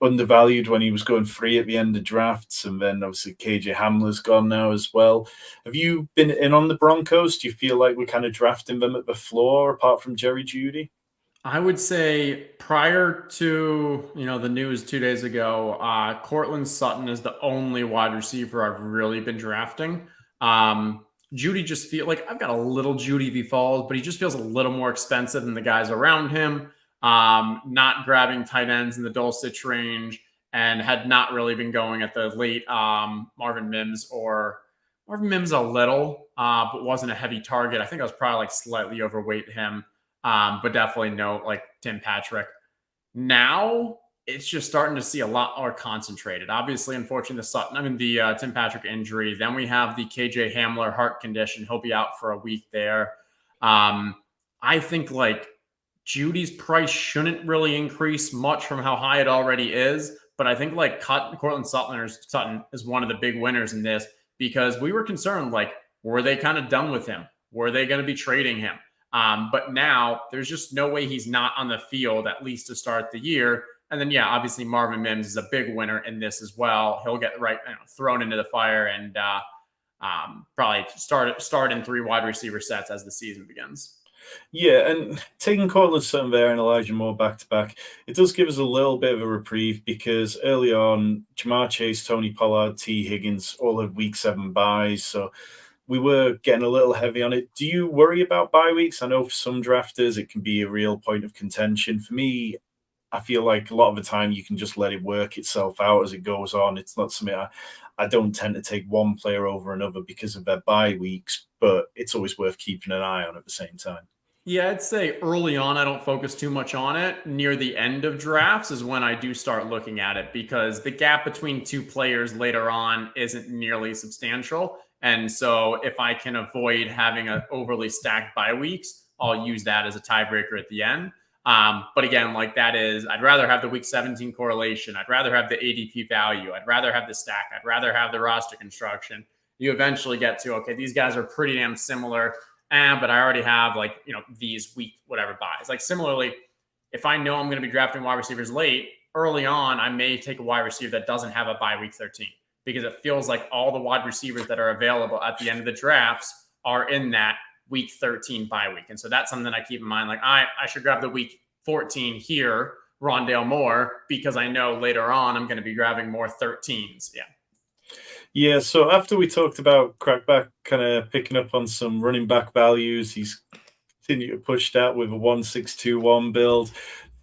undervalued when he was going free at the end of drafts. And then obviously KJ Hamler's gone now as well. Have you been in on the Broncos? Do you feel like we're kind of drafting them at the floor apart from Jerry Jeudy? I would say prior to, the news 2 days ago, Cortland Sutton is the only wide receiver I've really been drafting. Jeudy just feel like I've got a little Jeudy if he falls, but he just feels a little more expensive than the guys around him. Not grabbing tight ends in the Dulcich range, and had not really been going at the late Marvin Mims a little, but wasn't a heavy target. I think I was probably like slightly overweight him, but definitely no like Tim Patrick. Now it's just starting to see a lot more concentrated. Obviously, unfortunately, the Tim Patrick injury. Then we have the KJ Hamler heart condition. He'll be out for a week there. I think like Judy's price shouldn't really increase much from how high it already is. But I think like Cortland Sutton is one of the big winners in this, because we were concerned, like, were they kind of done with him? Were they going to be trading him? But now there's just no way he's not on the field, at least to start the year. And then, yeah, obviously Marvin Mims is a big winner in this as well. He'll get thrown into the fire and probably start in 3 wide receiver sets as the season begins. Yeah, and taking Cortland Sutton there and Elijah Moore back-to-back, it does give us a little bit of a reprieve, because early on, Jamar Chase, Tony Pollard, T. Higgins all had Week 7 buys, so we were getting a little heavy on it. Do you worry about bye weeks? I know for some drafters, it can be a real point of contention. For me, I feel like a lot of the time you can just let it work itself out as it goes on. It's not something I don't tend to take one player over another because of their bye weeks, but it's always worth keeping an eye on at the same time. Yeah, I'd say early on, I don't focus too much on it. Near the end of drafts is when I do start looking at it, because the gap between 2 players later on isn't nearly substantial. And so if I can avoid having an overly stacked bye weeks, I'll use that as a tiebreaker at the end. But again, like that is, I'd rather have the Week 17 correlation. I'd rather have the ADP value. I'd rather have the stack. I'd rather have the roster construction. You eventually get to, okay, these guys are pretty damn similar. But I already have these week whatever buys. Like similarly, if I know I'm going to be drafting wide receivers late, early on, I may take a wide receiver that doesn't have a bye Week 13, because it feels like all the wide receivers that are available at the end of the drafts are in that Week 13 bye week. And so that's something that I keep in mind. Like I should grab the Week 14 here, Rondale Moore, because I know later on I'm going to be grabbing more 13s. Yeah. Yeah, so after we talked about Crackback kind of picking up on some running back values, he's continued to push that with a 1-6-2-1 build.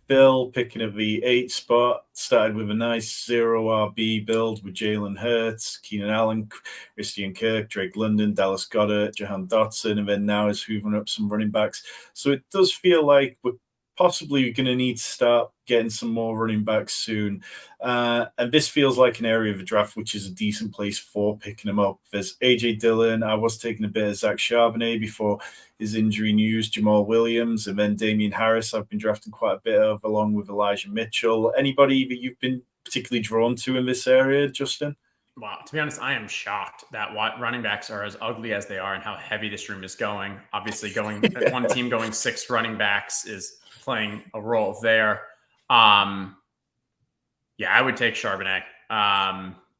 Bill picking up the 8 spot, started with a nice 0 RB build with Jalen Hurts, Keenan Allen, Christian Kirk, Drake London, Dallas Goedert, Jahan Dotson, and then now is hoovering up some running backs. So it does feel like we're possibly going to need to start getting some more running backs soon. And this feels like an area of the draft which is a decent place for picking them up. There's A.J. Dillon. I was taking a bit of Zach Charbonnet before his injury news, Jamal Williams, and then Damian Harris I've been drafting quite a bit of, along with Elijah Mitchell. Anybody that you've been particularly drawn to in this area, Justin? Wow, to be honest, I am shocked that running backs are as ugly as they are and how heavy this room is going. Obviously, one team going 6 running backs is playing a role there. Yeah, I would take Charbonnet.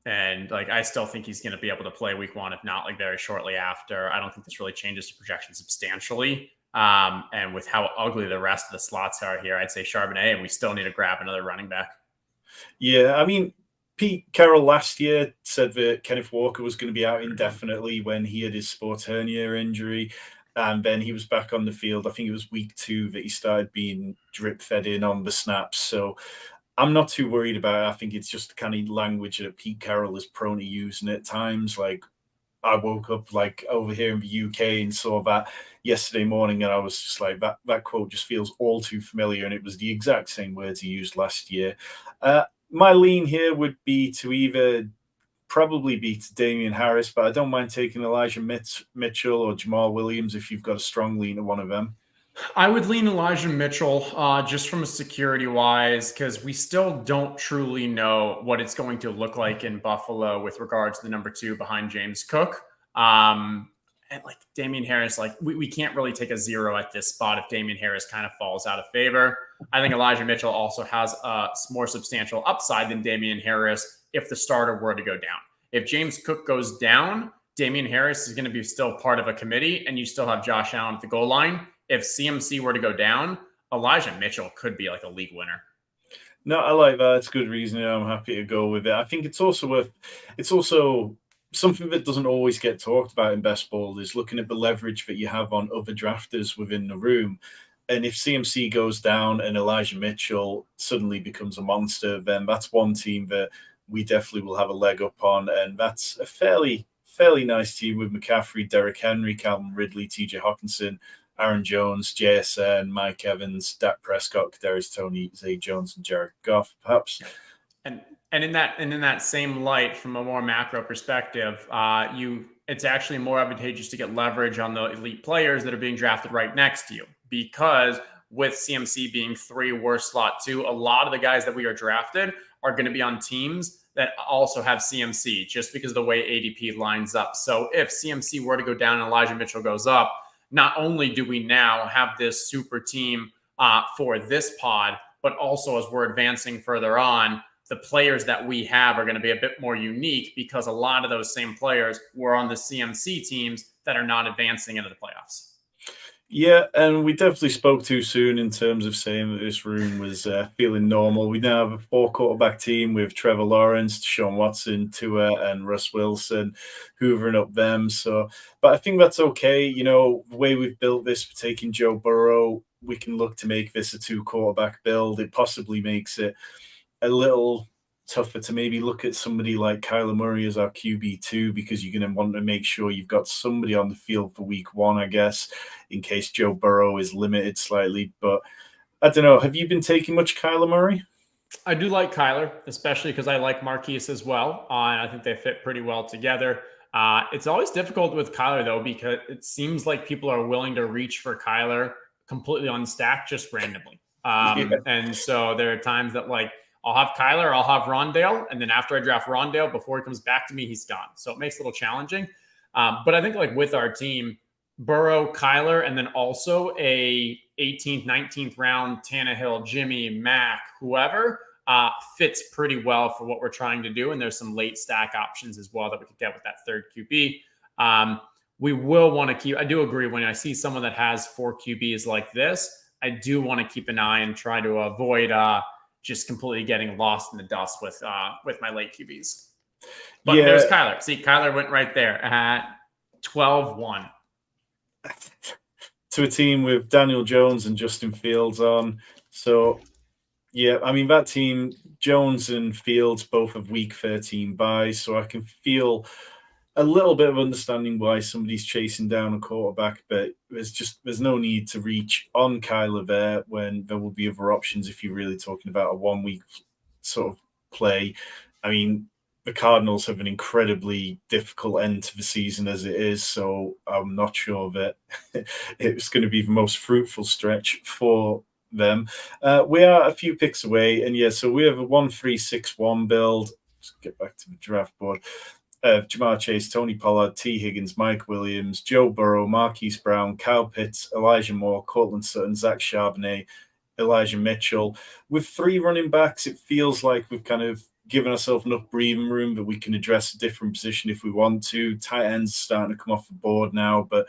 And I still think he's going to be able to play week 1, if not very shortly after. I don't think this really changes the projection substantially. And with how ugly the rest of the slots are here, I'd say Charbonnet, and we still need to grab another running back. Yeah, I mean, Pete Carroll last year said that Kenneth Walker was going to be out indefinitely when he had his sports hernia injury. And then he was back on the field. I think it was week 2 that he started being drip fed in on the snaps. So I'm not too worried about it. I think it's just the kind of language that Pete Carroll is prone to using at times. Like, I woke up over here in the UK and saw that yesterday morning, and I was just like, that quote just feels all too familiar. And it was the exact same words he used last year. My lean here would be to either probably be to Damian Harris, but I don't mind taking Elijah Mitchell or Jamal Williams if you've got a strong lean to one of them. I would lean Elijah Mitchell just from a security wise, because we still don't truly know what it's going to look like in Buffalo with regards to the number 2 behind James Cook. And like Damian Harris, like we can't really take a 0 at this spot if Damian Harris kind of falls out of favor. I think Elijah Mitchell also has a more substantial upside than Damian Harris if the starter were to go down. If James Cook goes down, Damian Harris is going to be still part of a committee, and you still have Josh Allen at the goal line. If CMC were to go down, Elijah Mitchell could be like a league winner. No, I like that. It's good reasoning. I'm happy to go with it. I think it's also something that doesn't always get talked about in best ball is looking at the leverage that you have on other drafters within the room. And if CMC goes down and Elijah Mitchell suddenly becomes a monster, then that's one team that we definitely will have a leg up on. And that's a fairly nice team with McCaffrey, Derrick Henry, Calvin Ridley, TJ Hawkinson, Aaron Jones, JSN, Mike Evans, Dak Prescott, Kadarius Toney, Zay Jones, and Jared Goff, perhaps. And in that same light, from a more macro perspective, it's actually more advantageous to get leverage on the elite players that are being drafted right next to you, because with CMC being 3 worse slot 2, a lot of the guys that we are drafted are going to be on teams that also have CMC just because of the way ADP lines up. So if CMC were to go down and Elijah Mitchell goes up, not only do we now have this super team for this pod, but also as we're advancing further on, the players that we have are going to be a bit more unique because a lot of those same players were on the CMC teams that are not advancing into the playoffs. Yeah, and we definitely spoke too soon in terms of saying that this room was feeling normal. We now have a 4-quarterback team with Trevor Lawrence, Deshaun Watson, Tua, and Russ Wilson hoovering up them. So, but I think that's okay. You know, the way we've built this, for taking Joe Burrow, we can look to make this a 2-quarterback build. It possibly makes it a little tougher to maybe look at somebody like Kyler Murray as our QB2, because you're going to want to make sure you've got somebody on the field for week 1, I guess, in case Joe Burrow is limited slightly. But I don't know. Have you been taking much Kyler Murray? I do like Kyler, especially because I like Marquise as well. And I think they fit pretty well together. It's always difficult with Kyler, though, because it seems like people are willing to reach for Kyler completely unstacked just randomly. And so there are times that, like, I'll have Kyler, I'll have Rondale, and then after I draft Rondale, before he comes back to me, he's gone. So it makes it a little challenging. But I think, like, with our team, Burrow, Kyler, and then also a 18th, 19th round Tannehill, Jimmy, Mac, whoever, fits pretty well for what we're trying to do. And there's some late stack options as well that we could get with that third QB. We will want to keep, I do agree, when I see someone that has 4 QBs like this, I do want to keep an eye and try to avoid just completely getting lost in the dust with my late QBs. But yeah, there's Kyler. See, Kyler went right there at 12-1. To a team with Daniel Jones and Justin Fields on. So, yeah, I mean, that team, Jones and Fields, both have week 13 buys. So I can feel a little bit of understanding why somebody's chasing down a quarterback, but there's no need to reach on Kyler there when there will be other options if you're really talking about a 1-week sort of play. I mean, the Cardinals have an incredibly difficult end to the season as it is, so I'm not sure that it's going to be the most fruitful stretch for them. We are a few picks away, and yeah, so we have a 1-3-6-1 build. Let's get back to the draft board. Jamar Chase, Tony Pollard, T. Higgins, Mike Williams, Joe Burrow, Marquise Brown, Kyle Pitts, Elijah Moore, Cortland Sutton, Zach Charbonnet, Elijah Mitchell. With 3 running backs, it feels like we've kind of given ourselves enough breathing room that we can address a different position if we want to. Tight ends starting to come off the board now, but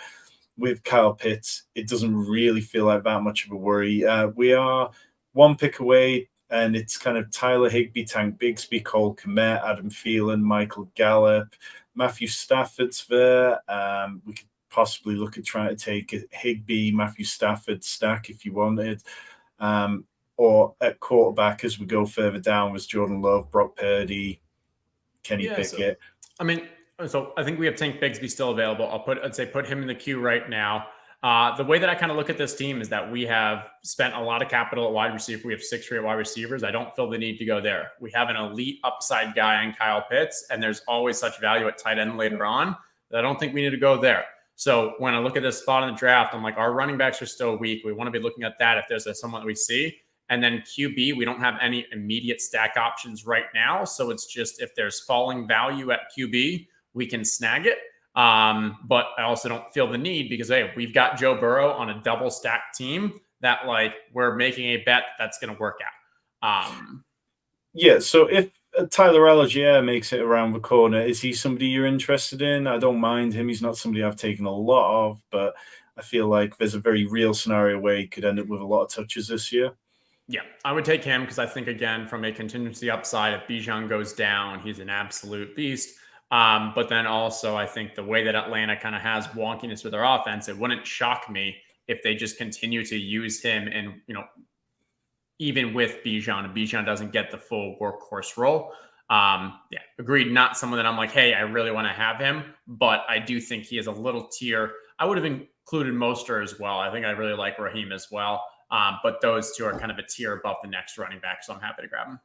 with Kyle Pitts, it doesn't really feel like that much of a worry. We are 1 pick away, and it's kind of Tyler Higbee, Tank Bigsby, Cole Kmet, Adam Thielen, Michael Gallup, Matthew Stafford's there. We could possibly look at trying to take a Higbee, Matthew Stafford stack if you wanted. Or at quarterback, as we go further down, was Jordan Love, Brock Purdy, Kenny Pickett. So I think we have Tank Bigsby still available. I'd say put him in the queue right now. The way that I kind of look at this team is that we have spent a lot of capital at wide receiver. We have 6 great wide receivers. I don't feel the need to go there. We have an elite upside guy in Kyle Pitts, and there's always such value at tight end later on that I don't think we need to go there. So when I look at this spot in the draft, I'm like, our running backs are still weak. We want to be looking at that if there's someone that we see. And then QB, we don't have any immediate stack options right now. So it's just if there's falling value at QB, we can snag it. But I also don't feel the need because, hey, we've got Joe Burrow on a double stack team that like we're making a bet that's going to work out. Yeah. So if Tyler Algier makes it around the corner, is he somebody you're interested in? I don't mind him. He's not somebody I've taken a lot of, but I feel like there's a very real scenario where he could end up with a lot of touches this year. Yeah, I would take him because I think, again, from a contingency upside, if Bijan goes down, he's an absolute beast. But then also, I think the way that Atlanta kind of has wonkiness with their offense, it wouldn't shock me if they just continue to use him and, even with Bijan, and Bijan doesn't get the full workhorse role. Yeah, agreed. Not someone that I'm like, hey, I really want to have him, but I do think he is a little tier. I would have included Mostert as well. I think I really like Raheem as well. But those two are kind of a tier above the next running back, so I'm happy to grab them.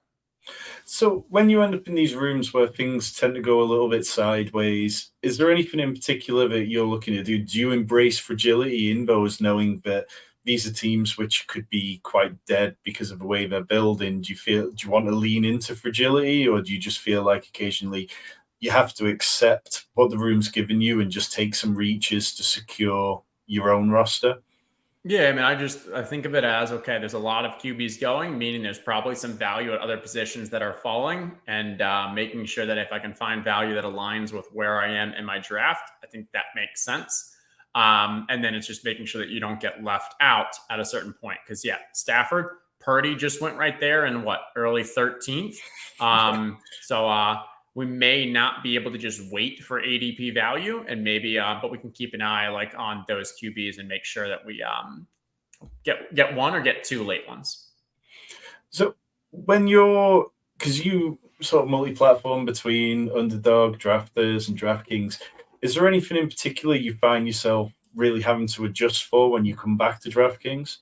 So when you end up in these rooms where things tend to go a little bit sideways, is there anything in particular that you're looking to do? Do you embrace fragility in those, knowing that these are teams which could be quite dead because of the way they're building? Do you want to lean into fragility, or do you just feel like occasionally you have to accept what the room's given you and just take some reaches to secure your own roster? Yeah, I mean, I think of it as, okay, there's a lot of QBs going, meaning there's probably some value at other positions that are falling, and making sure that if I can find value that aligns with where I am in my draft, I think that makes sense. And then it's just making sure that you don't get left out at a certain point. Because, yeah, Stafford, Purdy just went right there in early 13th. So we may not be able to just wait for ADP value, and maybe, but we can keep an eye on those QBs and make sure that we get one or get 2 late ones. So because you sort of multi-platform between Underdog, Drafters, and DraftKings, is there anything in particular you find yourself really having to adjust for when you come back to DraftKings?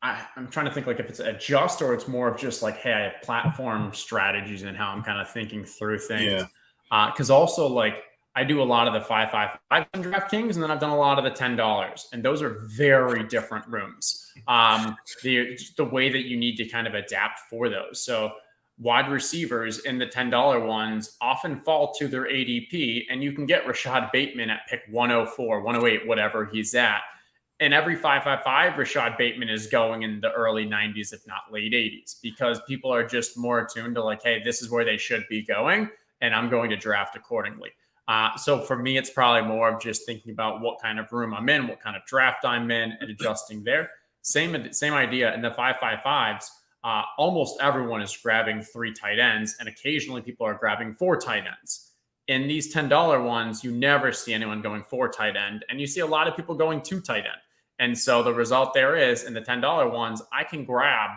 I'm trying to think if it's adjust or it's more of just hey, I have platform strategies and how I'm kind of thinking through things. Yeah. Because also I do a lot of the 5-5-5 on DraftKings, and then I've done a lot of the $10, and those are very different rooms. The way that you need to kind of adapt for those. So wide receivers in the $10 ones often fall to their ADP, and you can get Rashad Bateman at pick 104, 108, whatever he's at. And every 5-5-5, Rashad Bateman is going in the early 90s, if not late 80s, because people are just more attuned to hey, this is where they should be going, and I'm going to draft accordingly. So for me, it's probably more of just thinking about what kind of room I'm in, what kind of draft I'm in, and adjusting there. Same idea in the 5-5-5s. Almost everyone is grabbing 3 tight ends, and occasionally people are grabbing 4 tight ends. In these $10 ones, you never see anyone going 4 tight end, and you see a lot of people going 2 tight end. And so the result there is in the $10 ones, I can grab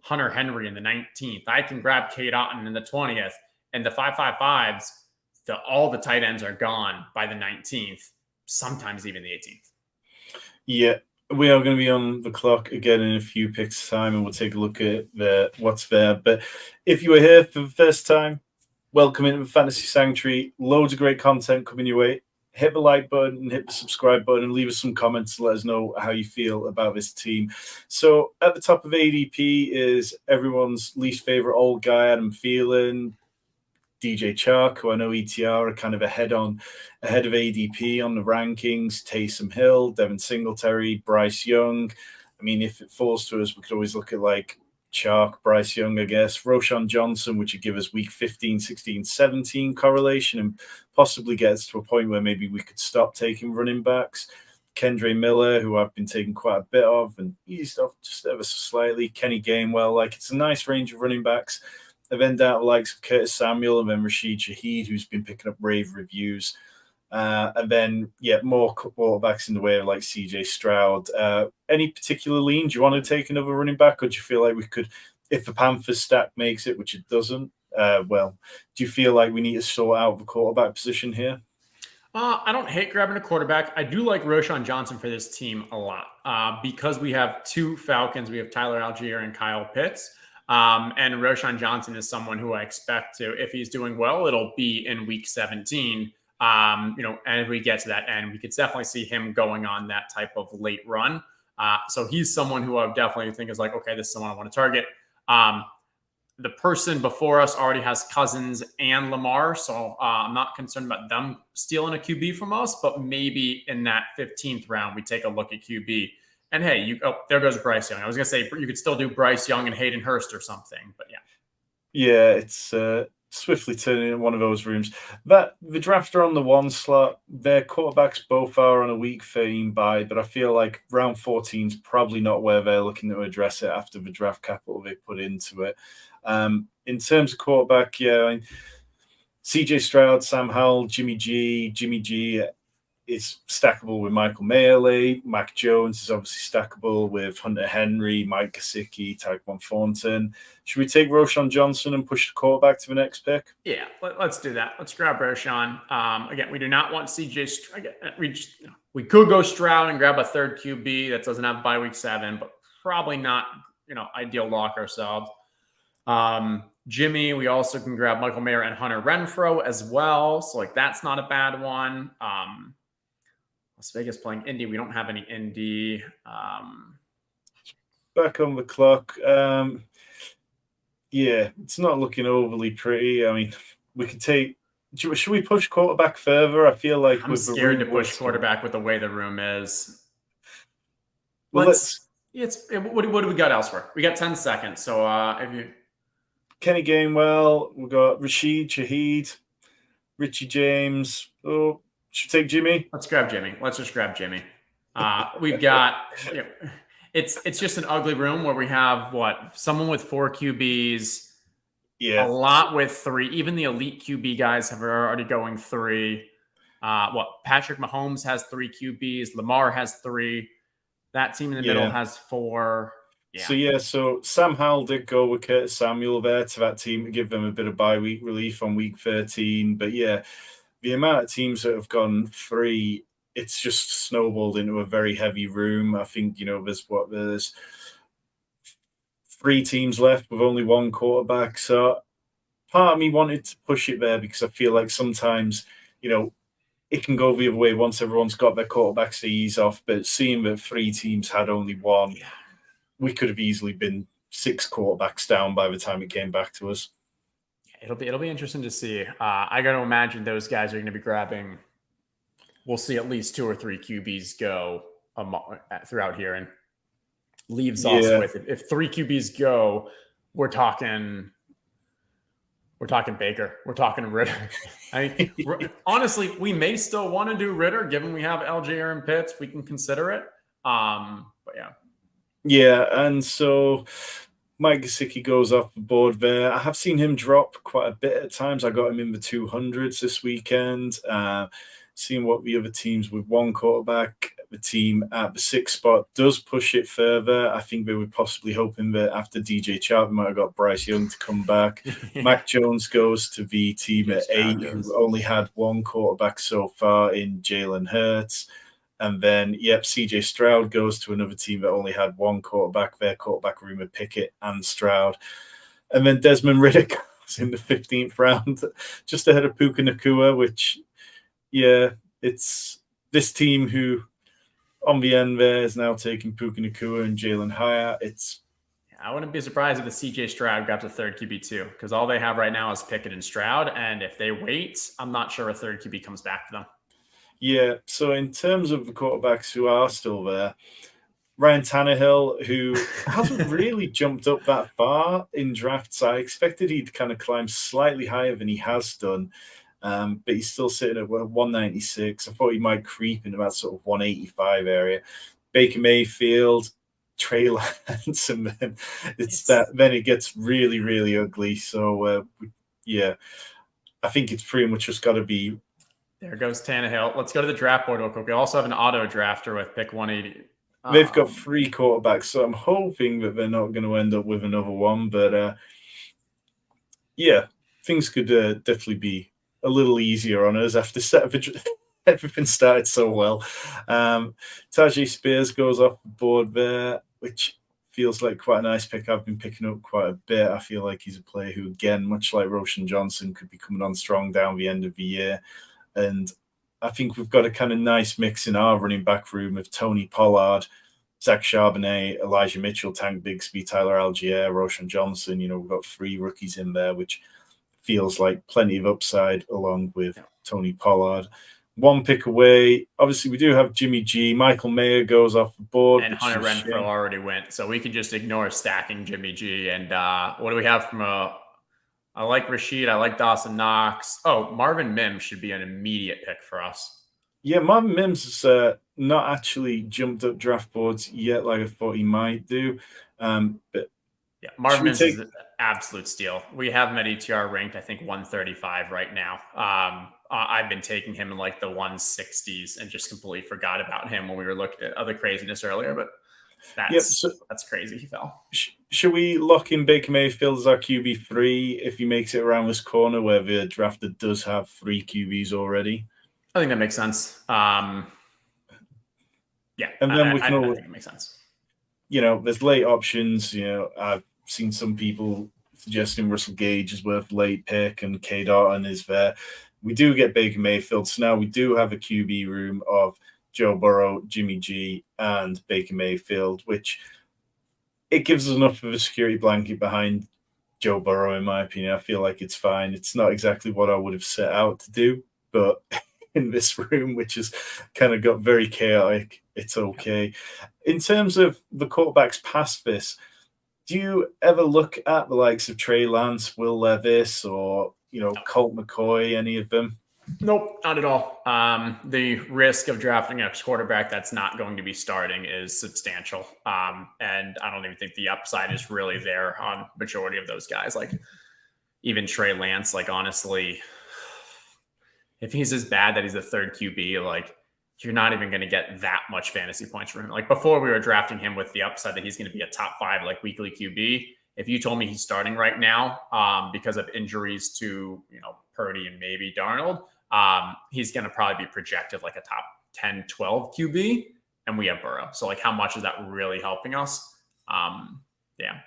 Hunter Henry in the 19th. I can grab Kate Otten in the 20th. And the 5-5-5s, all the tight ends are gone by the 19th, sometimes even the 18th. Yeah, we are going to be on the clock again in a few picks time, and we'll take a look at what's there. But if you were here for the first time, welcome into the Fantasy Sanctuary. Loads of great content coming your way. Hit the like button and hit the subscribe button and leave us some comments to let us know how you feel about this team. So at the top of ADP is everyone's least favorite old guy, Adam Thielen, DJ Chark, who I know ETR are kind of ahead of ADP on the rankings, Taysom Hill, Devin Singletary, Bryce Young. I mean, if it falls to us, we could always look at Chark, Bryce Young, I guess, Roshan Johnson, which would give us week 15, 16, 17 correlation and possibly get us to a point where maybe we could stop taking running backs. Kendre Miller, who I've been taking quite a bit of and eased off just ever so slightly. Kenny Gainwell, it's a nice range of running backs. And then down the likes of Curtis Samuel and then Rashid Shaheed, who's been picking up rave reviews. And then, more quarterbacks in the way of CJ Stroud. Any particular lean? Do you want to take another running back, or do you feel like we could, if the Panthers stack makes it, which it doesn't, well. Do you feel like we need to sort out the quarterback position here? I don't hate grabbing a quarterback. I do like Roshan Johnson for this team a lot because we have two Falcons. We have Tyler Algier and Kyle Pitts. And Roshan Johnson is someone who I expect to, if he's doing well, it'll be in week 17. And if we get to that end, we could definitely see him going on that type of late run. So he's someone who I would definitely think is like, okay, this is someone I want to target. The person before us already has Cousins and Lamar, so I'm not concerned about them stealing a QB from us, but maybe in that 15th round, we take a look at QB. And hey, there goes Bryce Young. I was going to say you could still do Bryce Young and Hayden Hurst or something, but yeah. Yeah, it's swiftly turning in one of those rooms. The draft are on the 1 slot. Their quarterbacks both are on a week 13 bye, but I feel like round 14 is probably not where they're looking to address it after the draft capital they put into it. In terms of quarterback, CJ Stroud, Sam Howell, Jimmy G is stackable with Michael Mayer. Mac Jones is obviously stackable with Hunter Henry, Mike Gesicki, Tyquan Thornton. Should we take Roshan Johnson and push the quarterback to the next pick? Yeah, let's do that. Let's grab Roshan. Again, we do not want CJ Stroud. We could go Stroud and grab a third QB that doesn't have bye week 7, but probably not, ideal lock ourselves. Jimmy, we also can grab Michael Mayer and Hunter Renfrow as well. So that's not a bad one. Las Vegas playing Indy. We don't have any Indy. Back on the clock. It's not looking overly pretty. I mean, we could take. Should we push quarterback further? I feel like I'm scared to push quarterback with the way the room is. Well, what do we got elsewhere? We got 10 seconds. So if you. Kenny Gainwell, we've got Rashid Shaheed, Richie James. Oh, should we take Jimmy? Let's grab Jimmy. Let's just grab Jimmy. We've got it's just an ugly room where we have someone with 4 QBs, a lot with 3. Even the elite QB guys are already going 3. Patrick Mahomes has 3 QBs, Lamar has 3. That team in the middle has 4. Yeah. So Sam Howell did go with Curtis Samuel there to that team to give them a bit of bye week relief on week 13. But the amount of teams that have gone 3, it's just snowballed into a very heavy room. I think, there's 3 teams left with only 1 quarterback. So part of me wanted to push it there because I feel like sometimes, it can go the other way once everyone's got their quarterbacks to ease off. But seeing that 3 teams had only 1, we could have easily been 6 quarterbacks down by the time it came back to us. It'll be interesting to see. I got to imagine those guys are going to be grabbing. We'll see at least 2 or 3 QBs go throughout here, and leaves us with if 3 QBs go, we're talking Baker, we're talking Ritter. Honestly, we may still want to do Ritter, given we have Algier and Pitts. We can consider it. But yeah. Yeah, and so Mike Gesicki goes off the board there. I have seen him drop quite a bit at times. I got him in the 200s this weekend. Seeing what the other teams with 1 quarterback, the team at the 6th spot does push it further. I think they were possibly hoping that after DJ Chark, we might have got Bryce Young to come back. Mac Jones goes to the team at 8, who only had 1 quarterback so far in Jalen Hurts. And then, CJ Stroud goes to another team that only had 1 quarterback. Their quarterback room with Pickett and Stroud. And then Desmond Ridder goes in the 15th round, just ahead of Puka Nacua, which, it's this team who, on the end there, is now taking Puka Nacua and Jalen Hyatt. I wouldn't be surprised if the CJ Stroud grabs a third QB too, because all they have right now is Pickett and Stroud. And if they wait, I'm not sure a third QB comes back to them. Yeah, so in terms of the quarterbacks who are still there, Ryan Tannehill, who hasn't really jumped up that far in drafts. I expected he'd kind of climb slightly higher than he has done, but he's still sitting at 196. I thought he might creep into that sort of 185 area. Baker Mayfield, Trey Lance, and then then it gets really, really ugly. So, I think it's pretty much just got to be. There goes Tannehill. Let's go to the draft board real quick. We also have an auto drafter with pick 180. They've got 3 quarterbacks, so I'm hoping that they're not going to end up with another one. But things could definitely be a little easier on us after everything started so well. Tajay Spears goes off the board there, which feels like quite a nice pick. I've been picking up quite a bit. I feel like he's a player who, again, much like Roshan Johnson, could be coming on strong down the end of the year. And I think we've got a kind of nice mix in our running back room of Tony Pollard, Zach Charbonnet, Elijah Mitchell, Tank Bigsby, Tyler Algier, Roshan Johnson. We've got 3 rookies in there, which feels like plenty of upside along with Tony Pollard. 1 pick away. Obviously, we do have Jimmy G. Michael Mayer goes off the board. And Hunter Renfrow already went, so we can just ignore stacking Jimmy G. And what do we have from I like Rashid. I like Dawson Knox. Oh, Marvin Mims should be an immediate pick for us. Yeah, Marvin Mims has not actually jumped up draft boards yet like I thought he might do. But yeah, Marvin Mims is an absolute steal. We have him at ETR ranked, I think, 135 right now. I've been taking him in like the 160s and just completely forgot about him when we were looking at other craziness earlier, but that's crazy. He fell. Should we lock in Baker Mayfield as our QB3 if he makes it around this corner where the drafter does have 3 QBs already? I think that makes sense. Yeah. And then I think it makes sense. There's late options. I've seen some people suggesting Russell Gage is worth late pick and K. Darton is there. We do get Baker Mayfield. So now we do have a QB room of Joe Burrow, Jimmy G, and Baker Mayfield, which it gives us enough of a security blanket behind Joe Burrow, in my opinion. I feel like it's fine. It's not exactly what I would have set out to do, but in this room, which has kind of got very chaotic, it's okay. In terms of the quarterbacks past this, do you ever look at the likes of Trey Lance, Will Levis, or Colt McCoy, any of them? Nope, not at all. The risk of drafting a quarterback that's not going to be starting is substantial. And I don't even think the upside is really there on majority of those guys. Like even Trey Lance, like honestly, if he's as bad that he's the 3rd QB, like you're not even going to get that much fantasy points from him. Like before we were drafting him with the upside that he's going to be a top 5, like weekly QB. If you told me he's starting right now because of injuries to, Purdy and maybe Darnold, he's going to probably be projected like a top 10, 12 QB, and we have Burrow. So like how much is that really helping us? Yeah.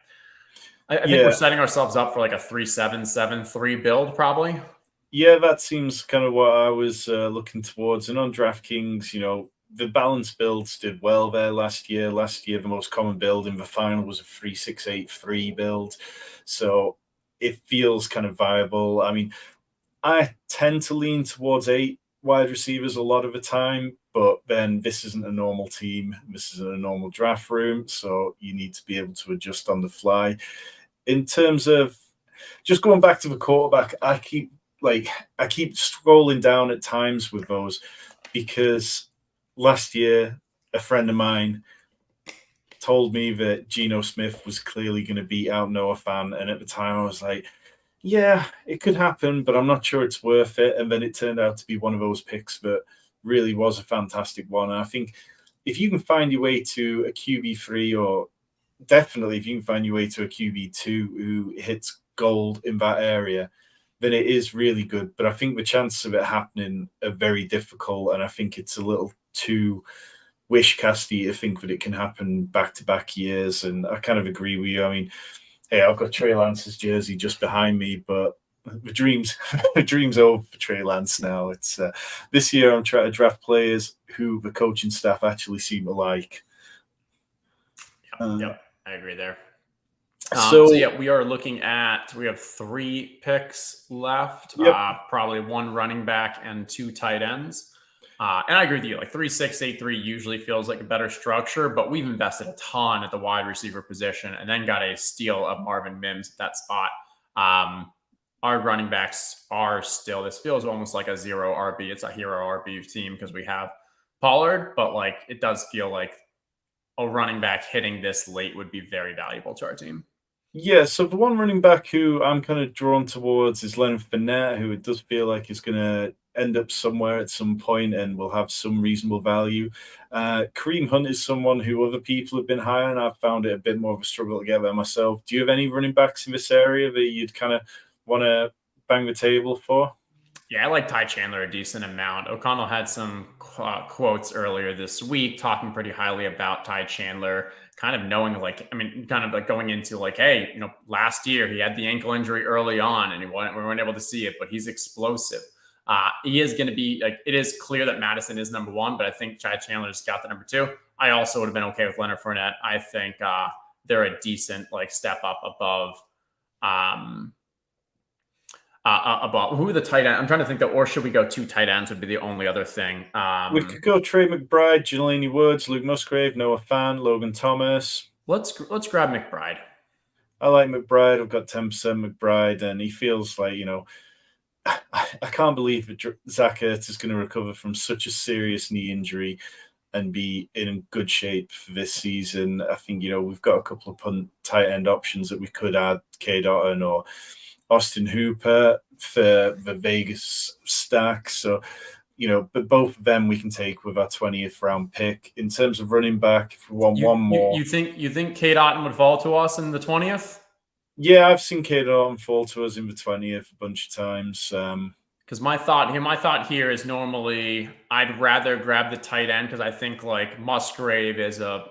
I think we're setting ourselves up for like a 3-7-7-3 build probably. Yeah, that seems kind of what I was looking towards. And on DraftKings, the balanced builds did well there last year. Last year, the most common build in the final was a 3-6-8-3 build. So it feels kind of viable. I mean, I tend to lean towards 8 wide receivers a lot of the time, but then this isn't a normal team. This isn't a normal draft room. So you need to be able to adjust on the fly. In terms of just going back to the quarterback, I keep scrolling down at times with those because last year, a friend of mine told me that Geno Smith was clearly going to beat out Noah Fant. And at the time I was like, yeah, it could happen, but I'm not sure it's worth it. And then it turned out to be one of those picks that really was a fantastic one. And I think if you can find your way to a QB3, or definitely if you can find your way to a QB2 who hits gold in that area, then it is really good. But I think the chances of it happening are very difficult. And I think it's a little too wish-casty to think that it can happen back-to-back years. And I kind of agree with you. I mean, hey, I've got Trey Lance's jersey just behind me, but the dream's over for Trey Lance now. It's this year I'm trying to draft players who the coaching staff actually seem to like. Yep, I agree there. So yeah, we are looking at, we have 3 picks left, probably 1 running back and 2 tight ends. And I agree with you, like 3-6-8-3 usually feels like a better structure, but we've invested a ton at the wide receiver position and then got a steal of Marvin Mims at that spot. Our running backs are still, this feels almost like a 0 RB. It's a hero RB team because we have Pollard, but like it does feel like a running back hitting this late would be very valuable to our team. Yeah, so the one running back who I'm kind of drawn towards is Leonard Fournette, who it does feel like is going to end up somewhere at some point and will have some reasonable value. Kareem Hunt is someone who other people have been high on. I've found it a bit more of a struggle to get there myself. Do you have any running backs in this area that you'd kind of want to bang the table for? Yeah, I like Ty Chandler a decent amount. O'Connell had some quotes earlier this week talking pretty highly about Ty Chandler, kind of knowing kind of like going into like, hey, last year he had the ankle injury early on and we weren't able to see it, but he's explosive. He is going to be like, it is clear that Madison is number one, but I think Ty Chandler's got the number two. I also would have been okay with Leonard Fournette. I think they're a decent like step up above about who are the tight end. I'm trying to think that, or should we go two tight ends would be the only other thing. We could go Trey McBride, Jelani Woods, Luke Musgrave, Noah Fan, Logan Thomas. Let's grab McBride. I like McBride. I've got 10% McBride, and he feels like, I can't believe that Zach Ertz is going to recover from such a serious knee injury and be in good shape for this season. I think, we've got a couple of tight end options that we could add, Cade Otton or Austin Hooper for the Vegas stack. So, but both of them we can take with our 20th round pick. In terms of running back, if we want one more. You think Cade Otton would fall to us in the 20th? Yeah, I've seen Cade Otton fall to us in the 20th a bunch of times. Because my thought here is normally I'd rather grab the tight end because I think like Musgrave is a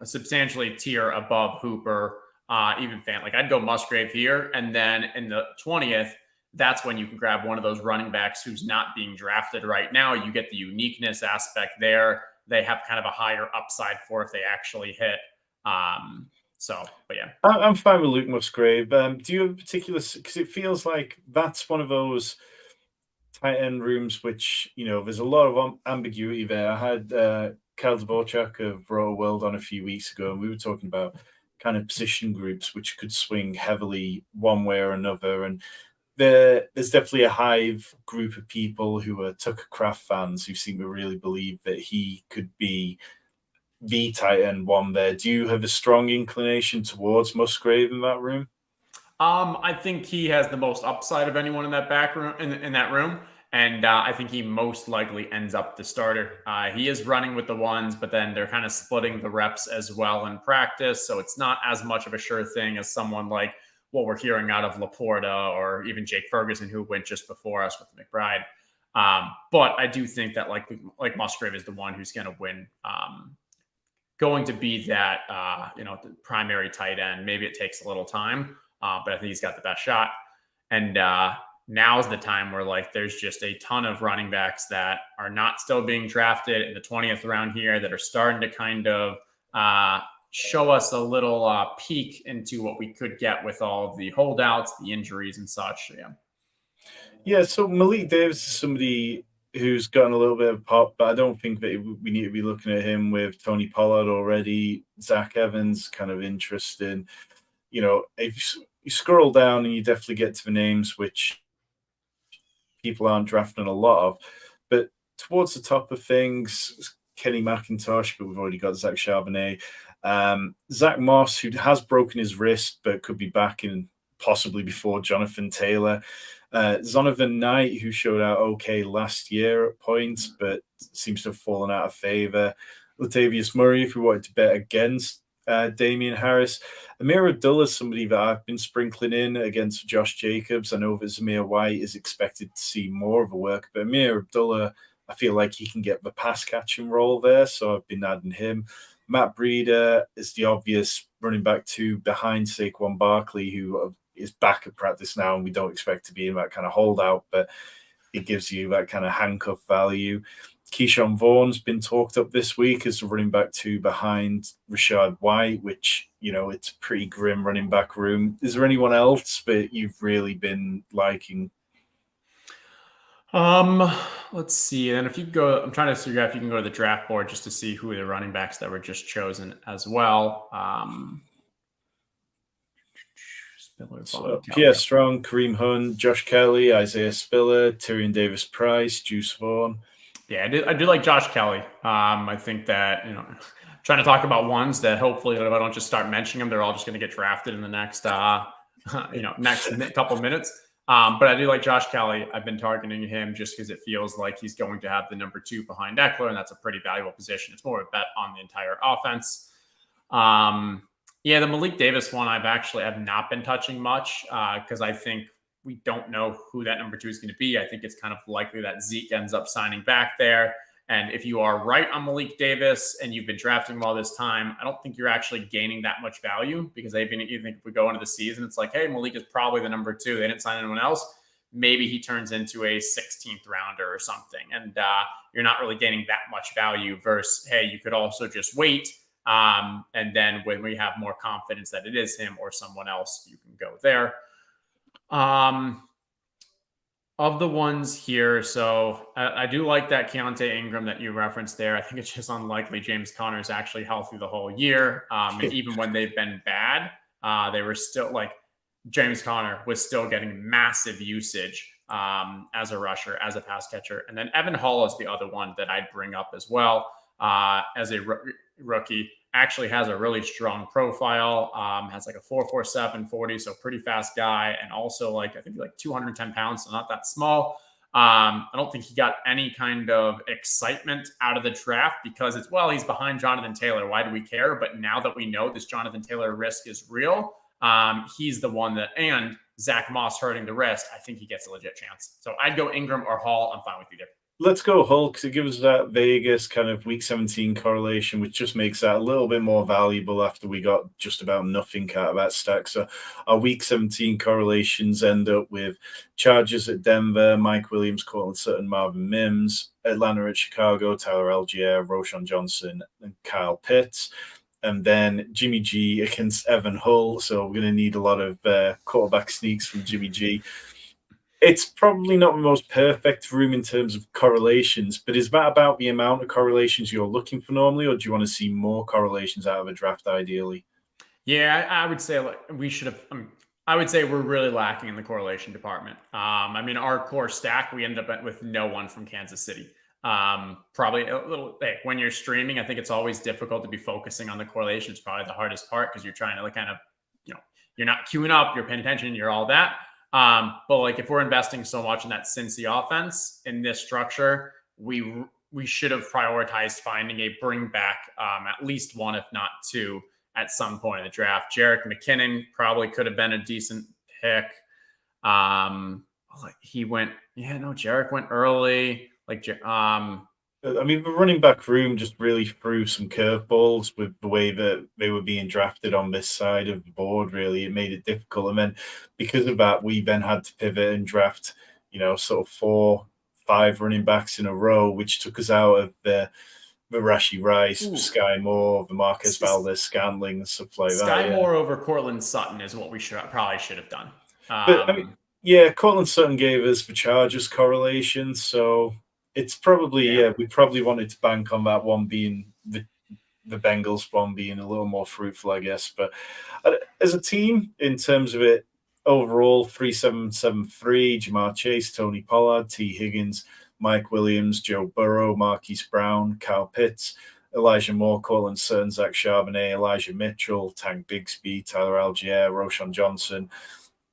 substantially tier above Hooper. Even fan, like I'd go Musgrave here, and then in the 20th, that's when you can grab one of those running backs who's not being drafted right now. You get the uniqueness aspect there. They have kind of a higher upside for if they actually hit. But yeah, I'm fine with Luke Musgrave. Do you have a particular? Because it feels like that's one of those tight end rooms which there's a lot of ambiguity there. I had Kyle Dvorak of Roto World on a few weeks ago, and we were talking about kind of position groups which could swing heavily one way or another. And there's definitely a hive group of people who are Tucker Kraft fans who seem to really believe that he could be the tight end one there. Do you have a strong inclination towards Musgrave in that room? I think he has the most upside of anyone in that back room, in that room. And I think he most likely ends up the starter. He is running with the ones, but then they're kind of splitting the reps as well in practice. So it's not as much of a sure thing as someone like what we're hearing out of Laporta or even Jake Ferguson, who went just before us with McBride. But I do think that like Musgrave is the one who's going to win, going to be that, the primary tight end. Maybe it takes a little time, but I think he's got the best shot. And, now's the time where there's just a ton of running backs that are not still being drafted in the 20th round here that are starting to kind of show us a little peek into what we could get with all of the holdouts, the injuries and such. Yeah. So Malik Davis is somebody who's gotten a little bit of pop, but I don't think that we need to be looking at him with Tony Pollard already. Zach Evans, kind of interesting. If you scroll down and you definitely get to the names which people aren't drafting a lot of, but towards the top of things, Kenny McIntosh, but we've already got Zach Charbonnet, Zach Moss, who has broken his wrist but could be back in possibly before Jonathan Taylor, Zonovan Knight, who showed out okay last year at points but seems to have fallen out of favor, Latavius Murray, if we wanted to bet against Damian Harris. Amir Abdullah is somebody that I've been sprinkling in against Josh Jacobs. I know that Zamir White is expected to see more of a work, but Amir Abdullah, I feel like he can get the pass catching role there, so I've been adding him. Matt Breida is the obvious running back two behind Saquon Barkley, who is back at practice now, and we don't expect to be in that kind of holdout, but it gives you that kind of handcuff value. Keyshawn Vaughn's been talked up this week as a running back two behind Rachaad White, which, it's a pretty grim running back room. Is there anyone else that you've really been liking? Let's see. And if you go, I'm trying to figure out if you can go to the draft board just to see who are the running backs that were just chosen as well. Pierre Strong, Kareem Hunt, Josh Kelly, Isaiah Spiller, Tyrion Davis-Price, Juice Vaughn. Yeah, I do like Josh Kelly. I think that, trying to talk about ones that hopefully if I don't just start mentioning them, they're all just going to get drafted in the next, next couple of minutes. But I do like Josh Kelly. I've been targeting him just because it feels like he's going to have the number two behind Eckler, and that's a pretty valuable position. It's more of a bet on the entire offense. The Malik Davis one I've not been touching much because I think we don't know who that number 2 is going to be. I think it's kind of likely that Zeke ends up signing back there. And if you are right on Malik Davis and you've been drafting him all this time, I don't think you're actually gaining that much value, because even you think if we go into the season, it's like, hey, Malik is probably the number 2. They didn't sign anyone else. Maybe he turns into a 16th rounder or something. And you're not really gaining that much value versus, hey, you could also just wait. And then when we have more confidence that it is him or someone else, you can go there. Of the ones here, so I do like that Keontae Ingram that you referenced there. I think it's just unlikely James Conner is actually healthy the whole year. And even when they've been bad, they were still like, James Conner was still getting massive usage as a rusher, as a pass catcher. And then Evan Hall is the other one that I'd bring up as well as a rookie. Actually has a really strong profile, has like a 4.47 40, so pretty fast guy, and also like I think like 210 pounds, so not that small. I don't think he got any kind of excitement out of the draft because it's, well, he's behind Jonathan Taylor. Why do we care? But now that we know this Jonathan Taylor risk is real, he's the one that, and Zach Moss hurting the wrist, I think he gets a legit chance. So I'd go Ingram or Hall. I'm fine with either. Let's go Hull, because it gives us that Vegas kind of week 17 correlation, which just makes that a little bit more valuable after we got just about nothing out of that stack. So our week 17 correlations end up with Chargers at Denver, Mike Williams, Cortland Sutton, Marvin Mims, Atlanta at Chicago, Tyler Algier, Roshan Johnson, and Kyle Pitts. And then Jimmy G against Evan Hull. So we're going to need a lot of quarterback sneaks from Jimmy G. It's probably not the most perfect room in terms of correlations, but is that about the amount of correlations you're looking for normally, or do you want to see more correlations out of a draft ideally? Yeah, I would say like we should have. I would say we're really lacking in the correlation department. I mean, our core stack, we ended up with no one from Kansas City. Probably a little, hey, when you're streaming, I think it's always difficult to be focusing on the correlation. It's probably the hardest part because you're trying to like kind of, you're not queuing up, you're paying attention, you're all that. But like if we're investing so much in that Cincy offense in this structure, we should have prioritized finding a bring back, at least one, if not two, at some point in the draft. Jerick McKinnon probably could have been a decent pick. Jerick went early. I mean, the running back room just really threw some curveballs with the way that they were being drafted on this side of the board. Really, it made it difficult. And then because of that, we then had to pivot and draft, sort of 4-5 running backs in a row, which took us out of the Rashee Rice, Sky Moore, the Marcus Valdez-Scantling, and stuff like that. Sky Moore over Cortland Sutton is what we probably should have done. But I mean, yeah, Cortland Sutton gave us the Chargers correlation, so it's probably, we probably wanted to bank on that one being the Bengals one being a little more fruitful, I guess. But as a team, in terms of it, overall, 3-7-7-3, Jamar Chase, Tony Pollard, T. Higgins, Mike Williams, Joe Burrow, Marquise Brown, Kyle Pitts, Elijah Moore, Cortland Sutton, Zach Charbonnet, Elijah Mitchell, Tank Bigsby, Tyler Algier, Roshan Johnson,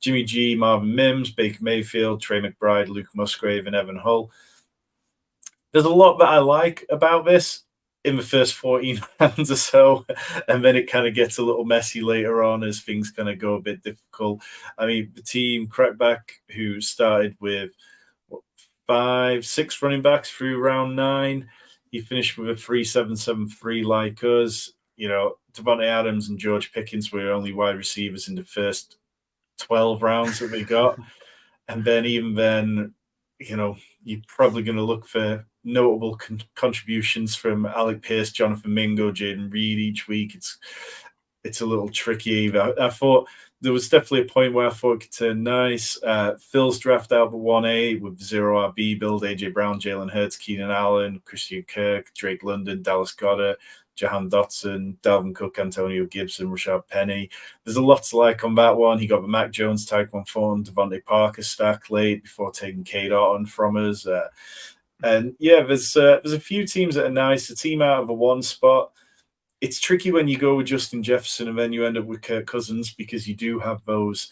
Jimmy G, Marvin Mims, Baker Mayfield, Trey McBride, Luke Musgrave, and Evan Hull. There's a lot that I like about this in the first 14 rounds or so, and then it kind of gets a little messy later on as things kind of go a bit difficult. I mean, the team Crackback, who started with 5-6 running backs through round 9, he finished with a 3-7-7-3 like us. Devontae Adams and George Pickens were only wide receivers in the first 12 rounds that they got. And then even then, you're probably going to look for notable contributions from Alec Pierce, Jonathan Mingo, Jaden Reed each week. It's a little tricky. I thought there was definitely a point where I thought it could turn nice. Phil's draft out of 1A with 0 RB build, AJ Brown, Jalen Hurts, Keenan Allen, Christian Kirk, Drake London, Dallas Goedert, Jahan Dotson, Dalvin Cook, Antonio Gibson, Rashad Penny. There's a lot to like on that one. He got the Mac Jones, Tyquan Thornton, Devontae Parker stack late before taking Cade Otton from us. And yeah, there's a few teams that are nice. A team out of a 1 spot. It's tricky when you go with Justin Jefferson and then you end up with Kirk Cousins, because you do have those.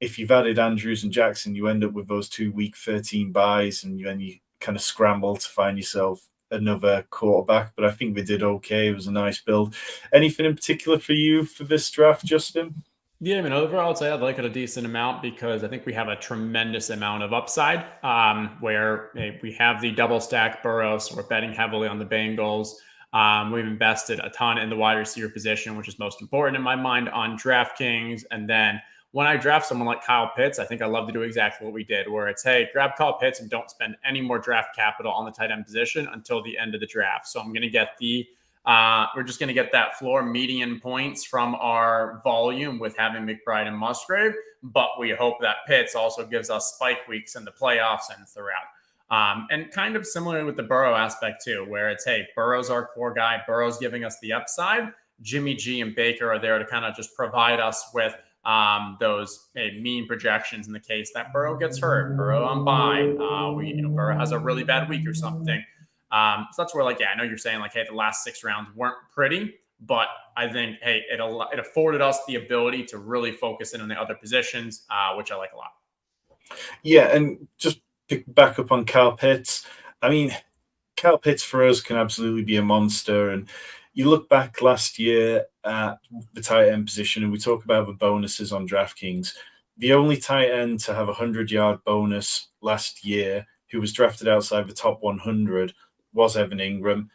If you've added Andrews and Jackson, you end up with those 2 week 13 buys, and then you kind of scramble to find yourself another quarterback. But I think they did okay. It was a nice build. Anything in particular for you for this draft, Justin? Yeah, I mean, overall, I'd say I'd like it a decent amount because I think we have a tremendous amount of upside where we have the double stack Burrow, so we're betting heavily on the Bengals. We've invested a ton in the wide receiver position, which is most important in my mind on DraftKings. And then when I draft someone like Kyle Pitts, I think I love to do exactly what we did, where it's, hey, grab Kyle Pitts and don't spend any more draft capital on the tight end position until the end of the draft. So I'm going to get we're just going to get that floor median points from our volume with having McBride and Musgrave, but we hope that Pitts also gives us spike weeks in the playoffs and throughout. And kind of similar with the Burrow aspect too, where it's, hey, Burrow's our core guy. Burrow's giving us the upside. Jimmy G and Baker are there to kind of just provide us with those mean projections in the case that Burrow gets hurt, Burrow on bye, Burrow has a really bad week or something. So that's where, like, yeah, I know you're saying, like, hey, the last 6 rounds weren't pretty, but I think, hey, it afforded us the ability to really focus in on the other positions, which I like a lot. Yeah, and just pick back up on Kyle Pitts. I mean, Kyle Pitts for us can absolutely be a monster. And you look back last year at the tight end position, and we talk about the bonuses on DraftKings. The only tight end to have a 100-yard bonus last year who was drafted outside the top 100 was Evan Ingram.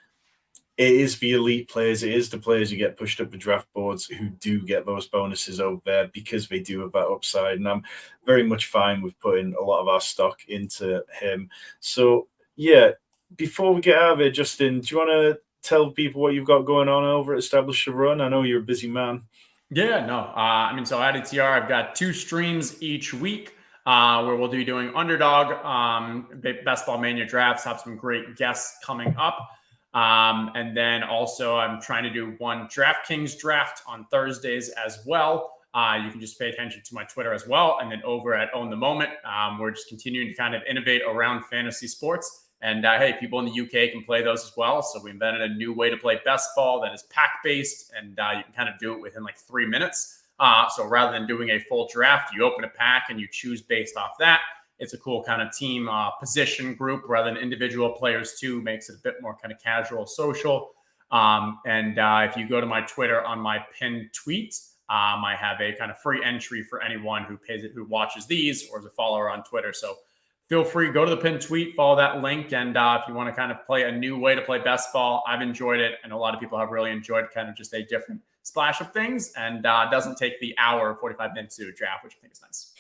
It is the elite players. It is the players who get pushed up the draft boards who do get those bonuses over there because they do have that upside. And I'm very much fine with putting a lot of our stock into him. So, yeah, before we get out of it, Justin, do you want to tell people what you've got going on over at Establish a Run? I know you're a busy man. Yeah, no. So at ATR, I've got 2 streams each week where we'll be doing Underdog, Best Ball Mania drafts, have some great guests coming up. And then also I'm trying to do one DraftKings draft on Thursdays as well. You can just pay attention to my Twitter as well. And then over at Own the Moment, we're just continuing to kind of innovate around fantasy sports. And hey, people in the UK can play those as well. So we invented a new way to play best ball that is pack-based, and you can kind of do it within like 3 minutes. So rather than doing a full draft, you open a pack and you choose based off that. It's a cool kind of team position group rather than individual players too. Makes it a bit more kind of casual, social. And if you go to my Twitter on my pinned tweet, I have a kind of free entry for anyone who who watches these or is a follower on Twitter. So feel free, go to the pinned tweet, follow that link. And if you want to kind of play a new way to play best ball, I've enjoyed it. And a lot of people have really enjoyed kind of just a different splash of things. And it doesn't take the hour, 45 minutes to do a draft, which I think is nice.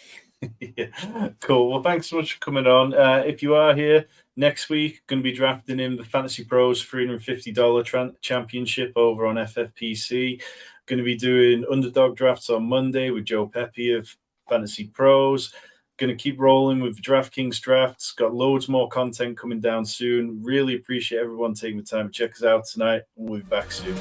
Yeah, cool. Well, thanks so much for coming on. If you are here next week, going to be drafting in the FantasyPros $350 championship over on FFPC. Going to be doing underdog drafts on Monday with Joe Pepe of FantasyPros. Going to keep rolling with DraftKings drafts. Got loads more content coming down soon. Really appreciate everyone taking the time to check us out tonight. We'll be back soon.